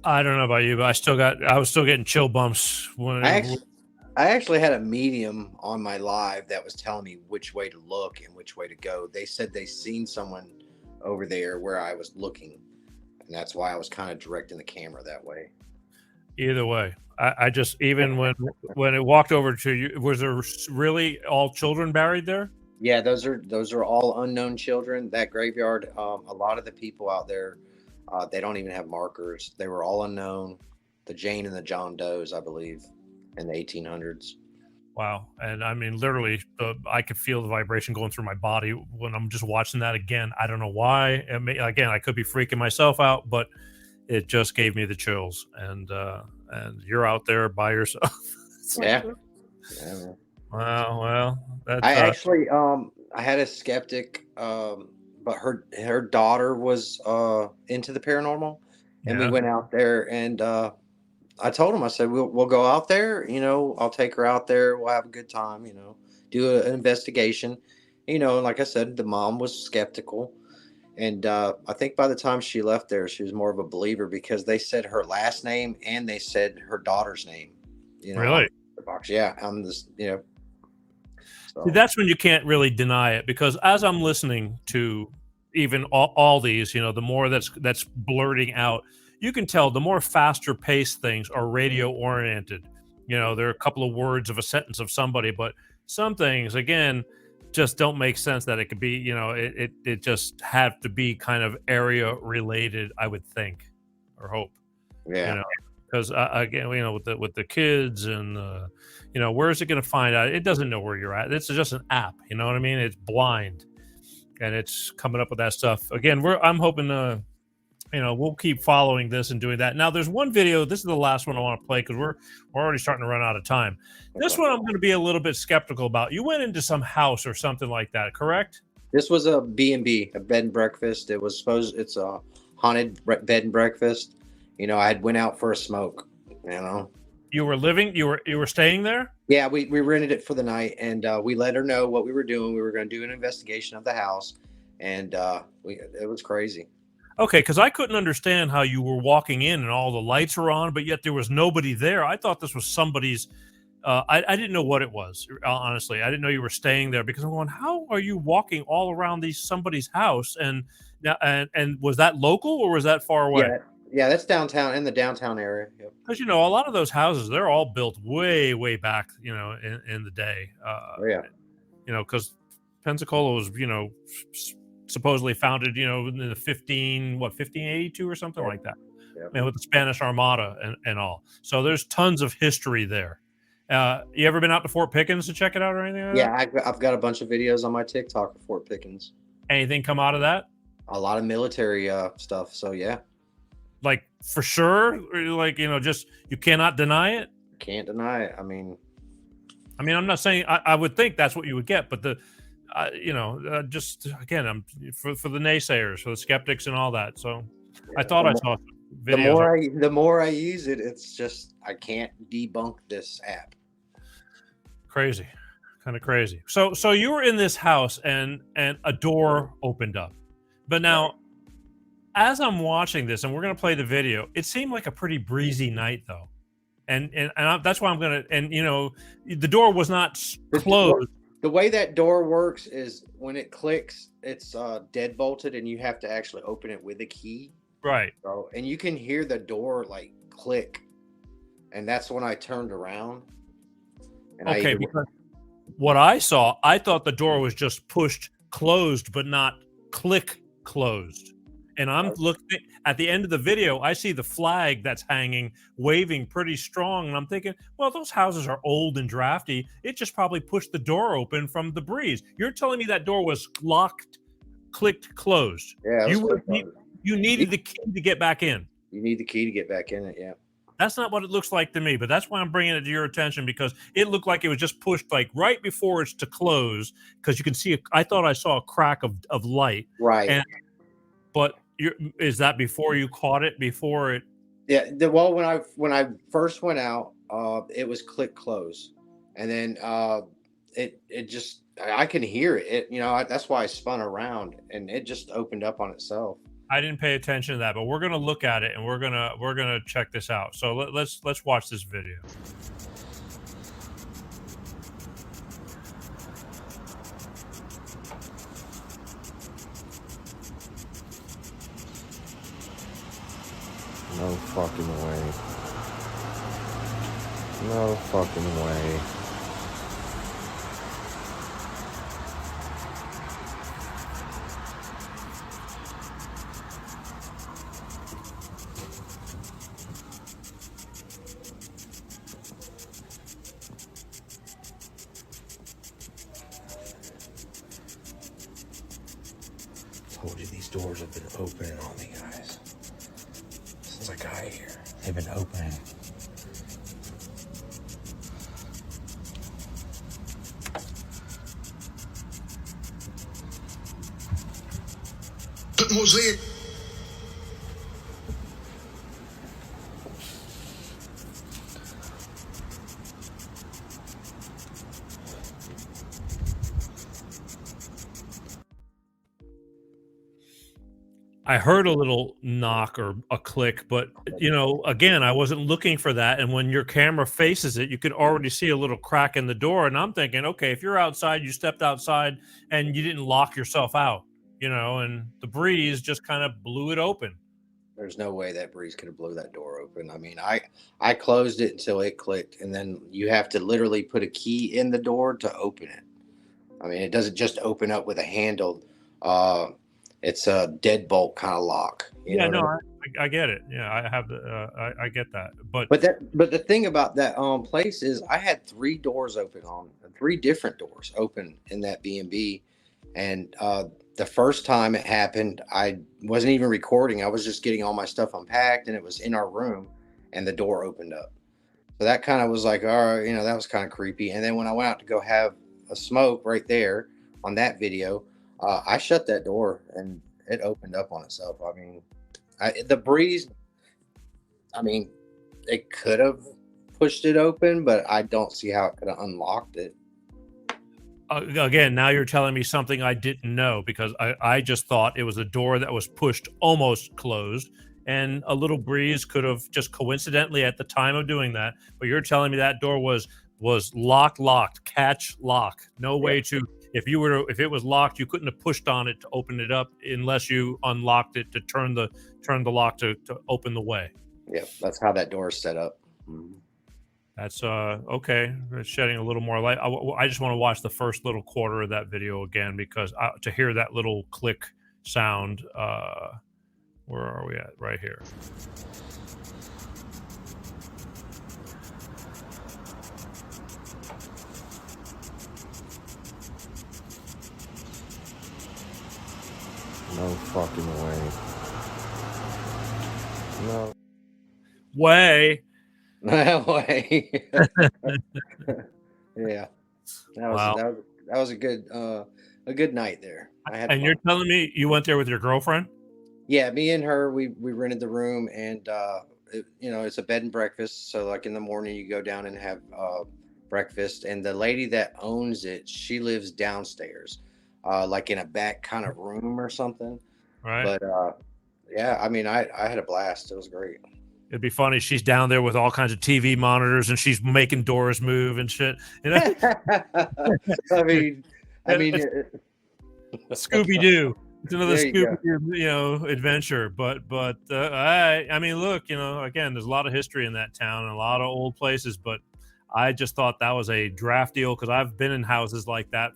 I don't know about you, but I was still getting chill bumps when I actually had a medium on my live that was telling me which way to look and which way to go. They said they seen someone over there where I was looking, and that's why I was kind of directing the camera that way. either way. I just, even when it walked over to you, was there really all children buried there? Yeah, those are all unknown children. That graveyard, a lot of the people out there, they don't even have markers. They were all unknown. The Jane and the John Does, I believe, in the 1800s. Wow. And I mean, literally, I could feel the vibration going through my body when I'm just watching that again. I don't know why. Again, I could be freaking myself out, but it just gave me the chills. And you're out there by yourself. Yeah. Yeah, man. Wow. Well, that's, I actually, I had a skeptic, but her daughter was into the paranormal, and we went out there, and I told him, I said, we'll go out there, I'll take her out there. We'll have a good time, do an investigation, and like I said, the mom was skeptical. And I think by the time she left there, she was more of a believer because they said her last name and they said her daughter's name, really? The box. Yeah. I'm just, so. See, that's when you can't really deny it, because as I'm listening to even all these, the more that's blurting out, you can tell the more faster paced things are radio oriented. There are a couple of words of a sentence of somebody, but some things, again, just don't make sense that it could be, it just have to be kind of area related, I would think, or hope. Yeah. Because again, with the kids and where is it going to find out? It doesn't know where you're at. It's just an app. You know what I mean? It's blind, and it's coming up with that stuff. Again, I'm hoping we'll keep following this and doing that. Now, there's one video. This is the last one I want to play because we're already starting to run out of time. This one I'm going to be a little bit skeptical about. You went into some house or something like that, correct? This was a B&B, a bed and breakfast. It's a haunted bed and breakfast. I had went out for a smoke, You were staying there? Yeah, we rented it for the night, and we let her know what we were doing. We were going to do an investigation of the house, and it was crazy. Okay, because I couldn't understand how you were walking in and all the lights were on, but yet there was nobody there. I thought this was somebody's. I didn't know what it was, honestly. I didn't know you were staying there, because I'm going, how are you walking all around somebody's house? And was that local or was that far away? Yeah, that's downtown, in the downtown area. Because a lot of those houses, they're all built way, way back, in the day. Because Pensacola was, supposedly founded, in the 1582 or something like that, with the Spanish Armada and all. So there's tons of history there. You ever been out to Fort Pickens to check it out or anything like that? I've got a bunch of videos on my TikTok of Fort Pickens. Anything come out of that? A lot of military stuff. So yeah. Like for sure? Or just, you cannot deny it? Can't deny it. I mean, I'm not saying I would think that's what you would get, but just again, I'm for the naysayers, for the skeptics and all that. So I thought I saw videos. The more I use it, it's just, I can't debunk this app. Crazy, kind of crazy. So you were in this house and a door opened up, but now as I'm watching this, and we're going to play the video, it seemed like a pretty breezy night though. And that's why I'm going to, and the door was not closed. The way that door works is when it clicks, it's dead bolted, and you have to actually open it with a key. Right. So, and you can hear the door like click, and that's when I turned around. And because what I saw, I thought the door was just pushed closed, but not click closed. And I'm looking at the end of the video, I see the flag that's hanging, waving pretty strong. And I'm thinking, well, those houses are old and drafty. It just probably pushed the door open from the breeze. You're telling me that door was locked, clicked, closed. Yeah, You needed the key to get back in. You need the key to get back in it, yeah. That's not what it looks like to me, but that's why I'm bringing it to your attention, because it looked like it was just pushed like right before it's to close, because you can see I thought I saw a crack of light. Right. But is that before you caught it? Before it? Yeah. Well, when I first went out, it was click close, and then it just I can hear it. That's why I spun around, and it just opened up on itself. I didn't pay attention to that, but we're gonna look at it and we're gonna check this out. So let's watch this video. No fucking way. No fucking way. Told you these doors have been opening on me, guys. Since I got here, they've been opening. Mosaic. I heard a little knock or a click, but again, I wasn't looking for that. And when your camera faces it, you could already see a little crack in the door. And I'm thinking, okay, if you're outside, you stepped outside and you didn't lock yourself out, and the breeze just kind of blew it open. There's no way that breeze could have blew that door open. I mean, I closed it until it clicked, and then you have to literally put a key in the door to open it. I mean, it doesn't just open up with a handle. It's a deadbolt kind of lock. I get it. Yeah, I have I get that. But the thing about that place is I had three different doors open in that B&B, and the first time it happened, I wasn't even recording. I was just getting all my stuff unpacked, and it was in our room, and the door opened up. So that kind of was like, all right, that was kind of creepy. And then when I went out to go have a smoke right there on that video, I shut that door and it opened up on itself. I mean, the breeze, I mean, it could have pushed it open, but I don't see how it could have unlocked it. Again, now you're telling me something I didn't know, because I just thought it was a door that was pushed almost closed, and a little breeze could have just coincidentally at the time of doing that. But you're telling me that door was locked, catch lock. No way to. If it was locked, you couldn't have pushed on it to open it up unless you unlocked it to turn the lock to open the way. Yeah, that's how that door is set up. Mm-hmm. That's okay. It's shedding a little more light. I just want to watch the first little quarter of that video again, because to hear that little click sound. Where are we at? Right here. No fucking way. No way. No way. Yeah. That was a good night there. I had fun. You're telling me you went there with your girlfriend? Yeah, me and her, we rented the room, and it's a bed and breakfast. So like in the morning you go down and have breakfast, and the lady that owns it, she lives downstairs. Like in a back kind of room or something. Right. But yeah, I mean, I had a blast. It was great. It'd be funny. She's down there with all kinds of TV monitors, and she's making doors move and shit. I mean, Scooby Doo. It's another Scooby Doo, adventure. But I mean, look, again, there's a lot of history in that town and a lot of old places, but I just thought that was a draft deal because I've been in houses like that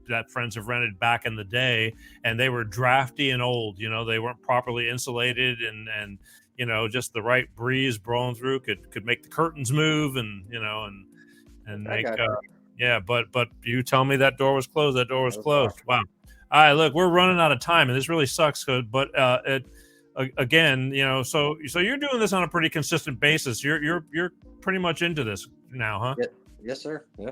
that friends have rented back in the day, and they were drafty and old. They weren't properly insulated, and just the right breeze blowing through could make the curtains move, and I make got you. yeah. But you tell me that door was closed. That door was That was closed. Wow. All right, look, we're running out of time, and this really sucks. But again, so you're doing this on a pretty consistent basis. You're pretty much into this now, huh? Yeah. Yes, sir. Yeah.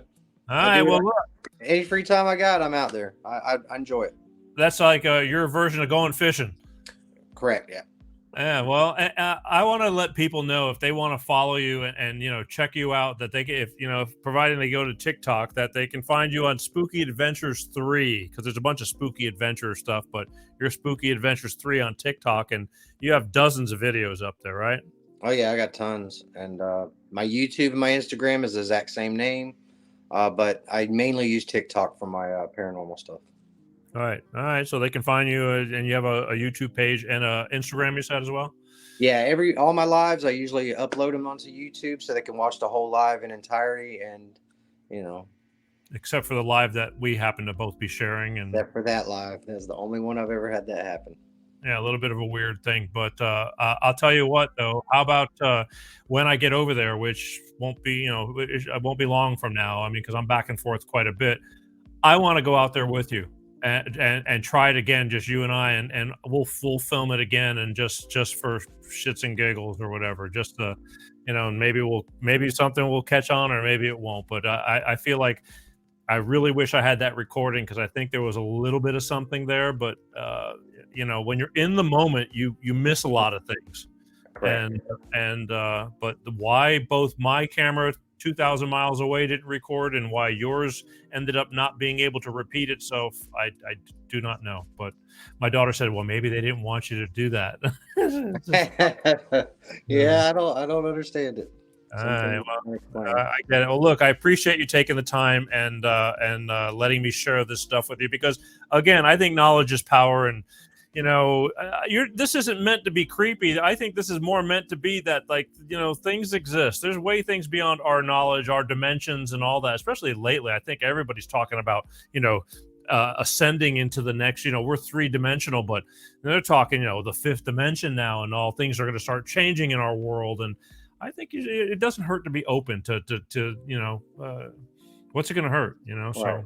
All right. Well, look, Any free time I got, I'm out there. I enjoy it. that's like your version of going fishing. Correct. Yeah. Yeah, well, I want to let people know if they want to follow you and check you out that they can, if providing they go to TikTok, that they can find you on Spooky Adventures 3, because there's a bunch of Spooky Adventure stuff, but you're Spooky Adventures 3 on TikTok, and you have dozens of videos up there, right? Oh yeah, I got tons, and my YouTube and my Instagram is the exact same name, but I mainly use TikTok for my paranormal stuff. All right. So they can find you, and you have a YouTube page and a Instagram, you said, as well? Yeah, all my lives I usually upload them onto YouTube so they can watch the whole live in entirety, and except for the live that we happen to both be sharing, and except for that live, that's the only one I've ever had that happen. Yeah, a little bit of a weird thing, but I'll tell you what, though. How about when I get over there, which won't be, it won't be long from now. I mean, because I'm back and forth quite a bit. I want to go out there with you and try it again, just you and I, and we'll film it again, and just for shits and giggles or whatever, just to, maybe something will catch on, or maybe it won't. But I feel like I really wish I had that recording, because I think there was a little bit of something there, but when you're in the moment, you miss a lot of things. Correct. But why both my camera 2,000 miles away didn't record, and why yours ended up not being able to repeat itself, I do not know. But my daughter said, well, maybe they didn't want you to do that. Yeah, I don't understand it. All right, well, I get it. Well, look, I appreciate you taking the time and letting me share this stuff with you, because again, I think knowledge is power, and this isn't meant to be creepy. I think this is more meant to be that, like, things exist. There's things beyond our knowledge, our dimensions, and all that. Especially lately, I think everybody's talking about ascending into the next. We're 3-dimensional, but they're talking the 5th dimension now, and all things are going to start changing in our world. And I think it doesn't hurt to be open to what's it going to hurt, Right. So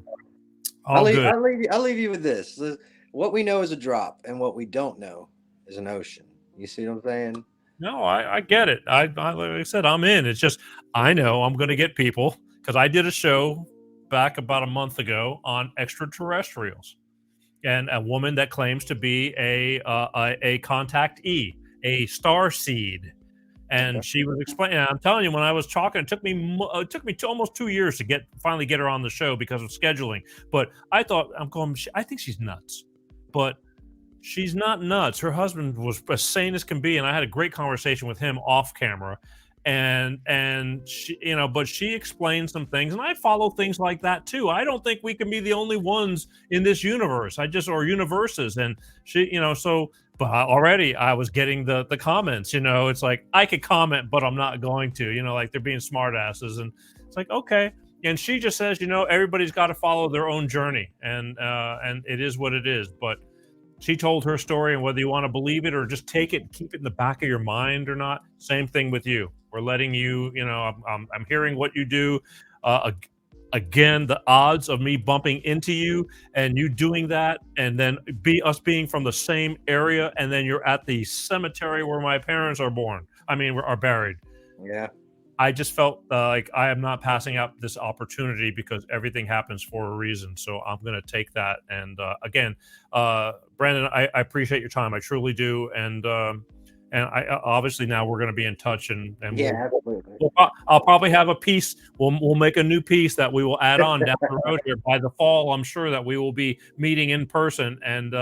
I'll leave you with this. What we know is a drop, and what we don't know is an ocean. You see what I'm saying? No, I get it. Like I said, I'm in. It's just, I know I'm going to get people, because I did a show back about a month ago on extraterrestrials, and a woman that claims to be a contactee, a star seed. And she was explaining. I'm telling you, when I was talking, it took me almost 2 years to finally get her on the show because of scheduling. But I thought, I think she's nuts, but she's not nuts. Her husband was as sane as can be, and I had a great conversation with him off camera. And she, but she explained some things, and I follow things like that too. I don't think we can be the only ones in this universe. Or universes, and she, so. But already I was getting the comments, it's like, I could comment, but I'm not going to, like they're being smart asses. And it's like, okay. And she just says, everybody's got to follow their own journey, and it is what it is. But she told her story, and whether you want to believe it or just take it and keep it in the back of your mind or not, same thing with you. We're letting you, I'm hearing what you do. Again, the odds of me bumping into you and you doing that, and then us being from the same area, and then you're at the cemetery where my parents are buried. Yeah. I just felt like I am not passing up this opportunity, because everything happens for a reason. So I'm going to take that. And again, Brandon, I appreciate your time. I truly do. And I obviously now we're going to be in touch, and yeah, absolutely. I'll probably have a piece. We'll make a new piece that we will add on down the road here by the fall. I'm sure that we will be meeting in person and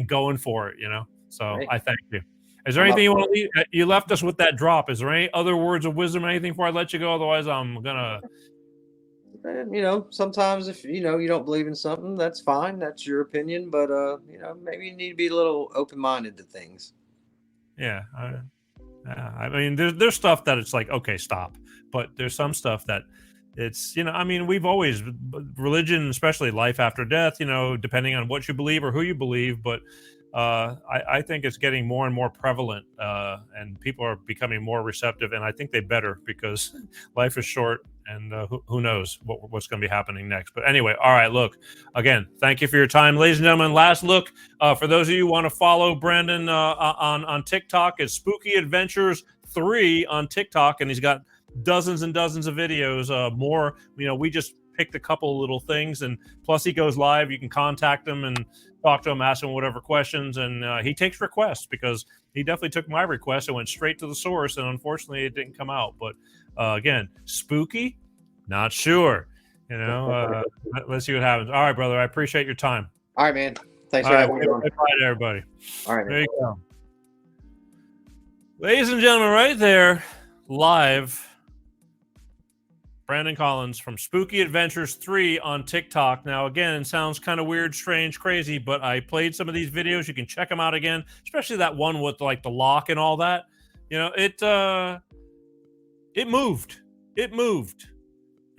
going for it. So Right. I thank you. Is there anything you want to leave? You left us with that drop. Is there any other words of wisdom, anything before I let you go? Otherwise, I'm gonna. Sometimes if you don't believe in something, that's fine. That's your opinion, but maybe you need to be a little open-minded to things. Yeah. I mean, there's stuff that it's like, okay, stop. But there's some stuff that it's, I mean, we've always, religion, especially life after death, depending on what you believe or who you believe. But I think it's getting more and more prevalent, and people are becoming more receptive. And I think they better, because life is short, and who knows what's going to be happening next. But anyway, all right, look, again, thank you for your time, ladies and gentlemen. Last look, for those of you who want to follow Brandon on TikTok, it's Spooky Adventures 3 on TikTok, and he's got dozens and dozens of videos. More, we just picked a couple of little things, and plus he goes live. You can contact him and talk to him, ask him whatever questions, and he takes requests, because he definitely took my request and went straight to the source, and unfortunately it didn't come out. But again, spooky, not sure. Let's see what happens. All right, brother, I appreciate your time. All right, man. Thanks for having me on. Bye to everybody. All right, man. There you go. Ladies and gentlemen, right there, live, Brandon Collins from Spooky Adventures 3 on TikTok. Now, again, it sounds kind of weird, strange, crazy, but I played some of these videos. You can check them out again, especially that one with like the lock and all that. It moved. It moved.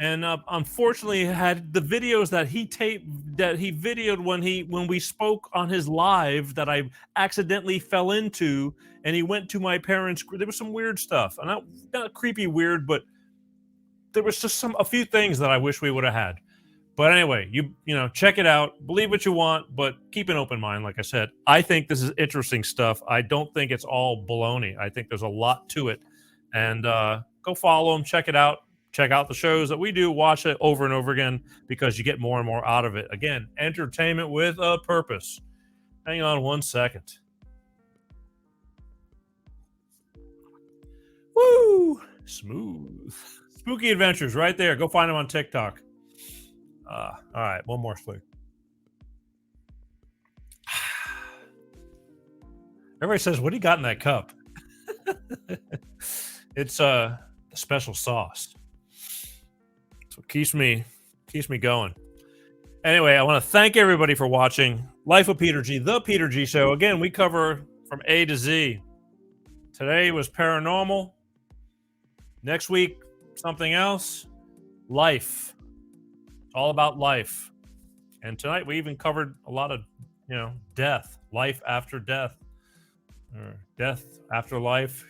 And unfortunately, had the videos that he videoed when we spoke on his live that I accidentally fell into, and he went to my parents'. There was some weird stuff, and not creepy weird, but there was just a few things that I wish we would have had. But anyway, you check it out, believe what you want, but keep an open mind. Like I said, I think this is interesting stuff. I don't think it's all baloney. I think there's a lot to it, and go follow him, check it out. Check out the shows that we do. Watch it over and over again, because you get more and more out of it. Again, entertainment with a purpose. Hang on one second. Woo! Smooth. Spooky Adventures right there. Go find them on TikTok. All right, one more sleep. Everybody says, what do you got in that cup? It's a special sauce. So keeps me going. Anyway, I want to thank everybody for watching Life of Peter G, the Peter G Show. Again, we cover from A to Z. Today was paranormal. Next week, something else. Life. It's all about life. And tonight we even covered a lot of, death, life after death, or death after life.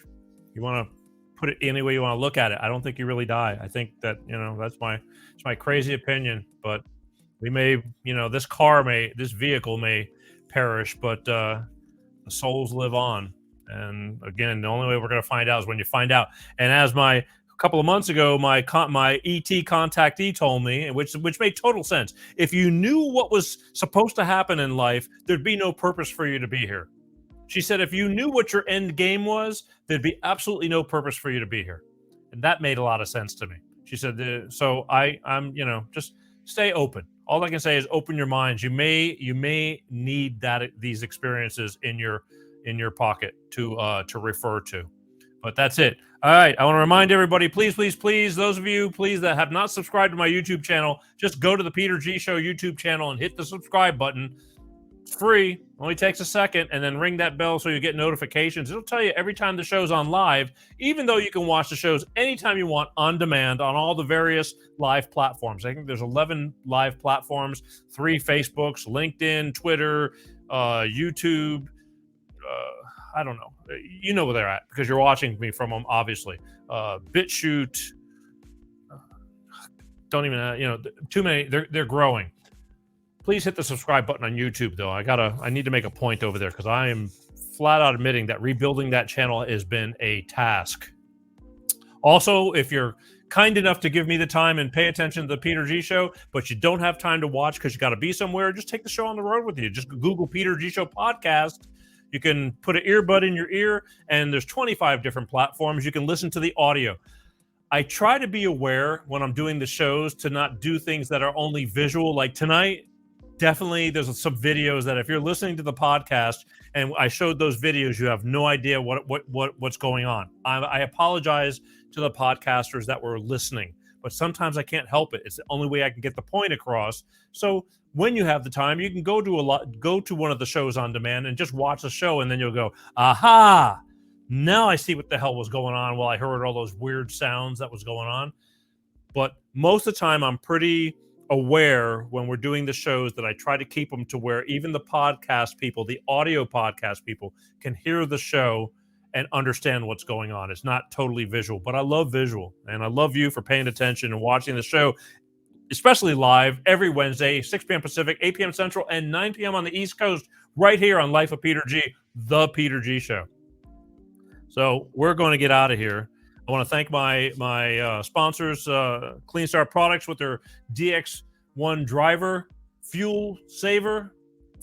You want to put it any way you want to look at it. I don't think you really die. I think that, it's my crazy opinion, but we may, this vehicle may perish, but the souls live on. And again, the only way we're going to find out is when you find out. And as a couple of months ago, my ET contactee told me, which made total sense. If you knew what was supposed to happen in life, there'd be no purpose for you to be here. She said, if you knew what your end game was, there'd be absolutely no purpose for you to be here. And that made a lot of sense to me. She said, so I'm, just stay open. All I can say is open your minds. You may need these experiences in your pocket to refer to. But that's it. All right. I want to remind everybody, please, those of you, please, that have not subscribed to my YouTube channel, just go to the Peter G Show YouTube channel and hit the subscribe button. It's free. Only takes a second, and then ring that bell so you get notifications. It'll tell you every time the show's on live, even though you can watch the shows anytime you want on demand on all the various live platforms. I think there's 11 live platforms, 3 Facebooks, LinkedIn, Twitter, YouTube. I don't know. You know where they're at because you're watching me from them, obviously. BitChute. Don't even, too many. They're growing. Please hit the subscribe button on YouTube, though. I need to make a point over there because I am flat out admitting that rebuilding that channel has been a task. Also, if you're kind enough to give me the time and pay attention to the Peter G Show, but you don't have time to watch because you got to be somewhere, just take the show on the road with you. Just Google Peter G Show podcast. You can put an earbud in your ear, and there's 25 different platforms. You can listen to the audio. I try to be aware when I'm doing the shows to not do things that are only visual. Like tonight, definitely there's some videos that if you're listening to the podcast and I showed those videos, you have no idea what's going on. I apologize to the podcasters that were listening, but sometimes I can't help it. It's the only way I can get the point across. So when you have the time, you can go to one of the shows on demand and just watch the show, and then you'll go, aha, Now I see what the hell was going on while I heard all those weird sounds that was going on. But most of the time, I'm pretty aware when we're doing the shows that I try to keep them to where even the podcast people, the audio podcast people, can hear the show and understand what's going on. It's not totally visual, but I love visual, and I love you for paying attention and watching the show, especially live every Wednesday, 6 p.m. Pacific, 8 p.m. Central, and 9 p.m. on the East Coast, right here on Life of Peter G, the Peter G Show. So we're going to get out of here. I want to thank my sponsors, Clean Start Products, with their DX1 driver fuel saver,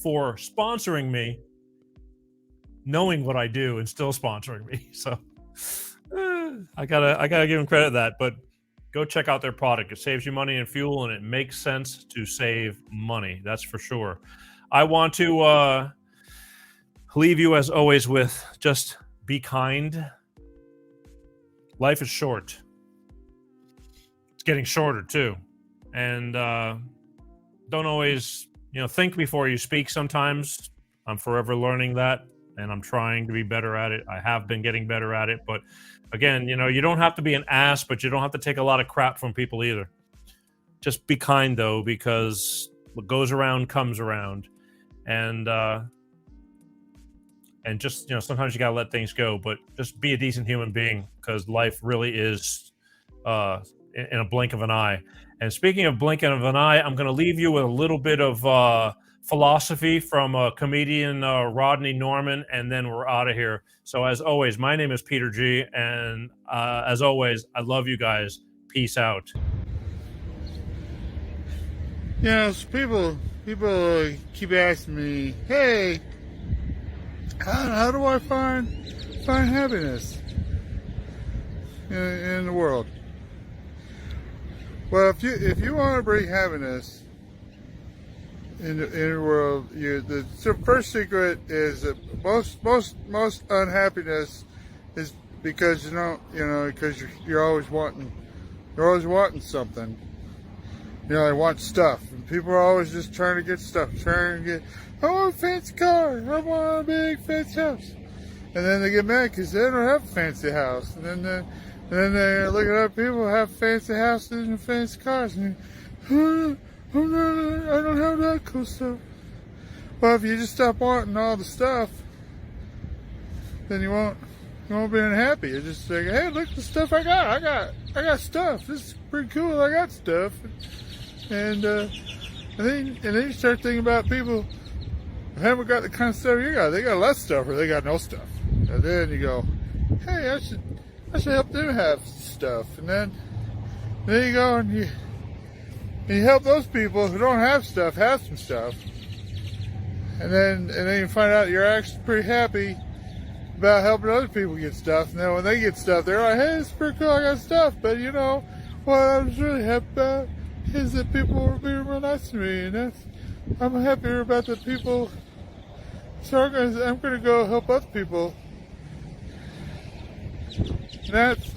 for sponsoring me, knowing what I do and still sponsoring me. So I gotta give them credit for that. But go check out their product. It saves you money and fuel, and it makes sense to save money. That's for sure. I want to leave you, as always, with just be kind. Life is short. It's getting shorter too. And don't always, think before you speak sometimes. I'm forever learning that, and I'm trying to be better at it. I have been getting better at it. But again, you don't have to be an ass, but you don't have to take a lot of crap from people either. Just be kind, though, because what goes around comes around. And just, sometimes you got to let things go, but just be a decent human being, because life really is in a blink of an eye. And speaking of blinking of an eye, I'm going to leave you with a little bit of philosophy from comedian Rodney Norman, and then we're out of here. So as always, my name is Peter G, and as always, I love you guys. Peace out. So people keep asking me, hey, how do I find happiness in the world? Well, if you want to bring happiness in the world, the first secret is that most unhappiness is because because you're always wanting something. I want stuff, and people are always just trying to get stuff, I want a fancy car, I want a big fancy house. And then they get mad because they don't have a fancy house. And then they're looking at people who have fancy houses and fancy cars. And I don't have that cool stuff. Well, if you just stop wanting all the stuff, then you won't be unhappy. You're just like, hey, look at the stuff I got. I got stuff. This is pretty cool. I got stuff. And then you start thinking about people who haven't got the kind of stuff you got. They got less stuff, or they got no stuff. And then you go, hey, I should help them have stuff. And then you go and you help those people who don't have stuff have some stuff. And then you find out you're actually pretty happy about helping other people get stuff. And then when they get stuff, they're like, hey, it's pretty cool, I got stuff. But what I was really happy about is that people were being real nice to me. And I'm happier about the people. So I'm gonna go help other people. And that's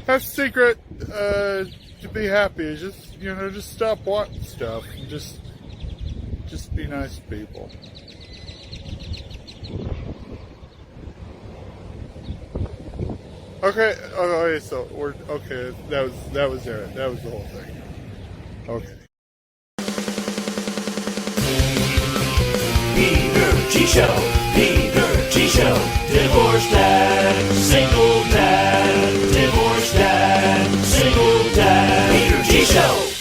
the secret to be happy. Is just stop wanting stuff and just be nice to people. Okay. Okay. So we're okay. That was there. That was the whole thing. Okay. Peter G Show, Peter G Show, divorced dad, single dad, divorced dad, single dad, Peter G Show.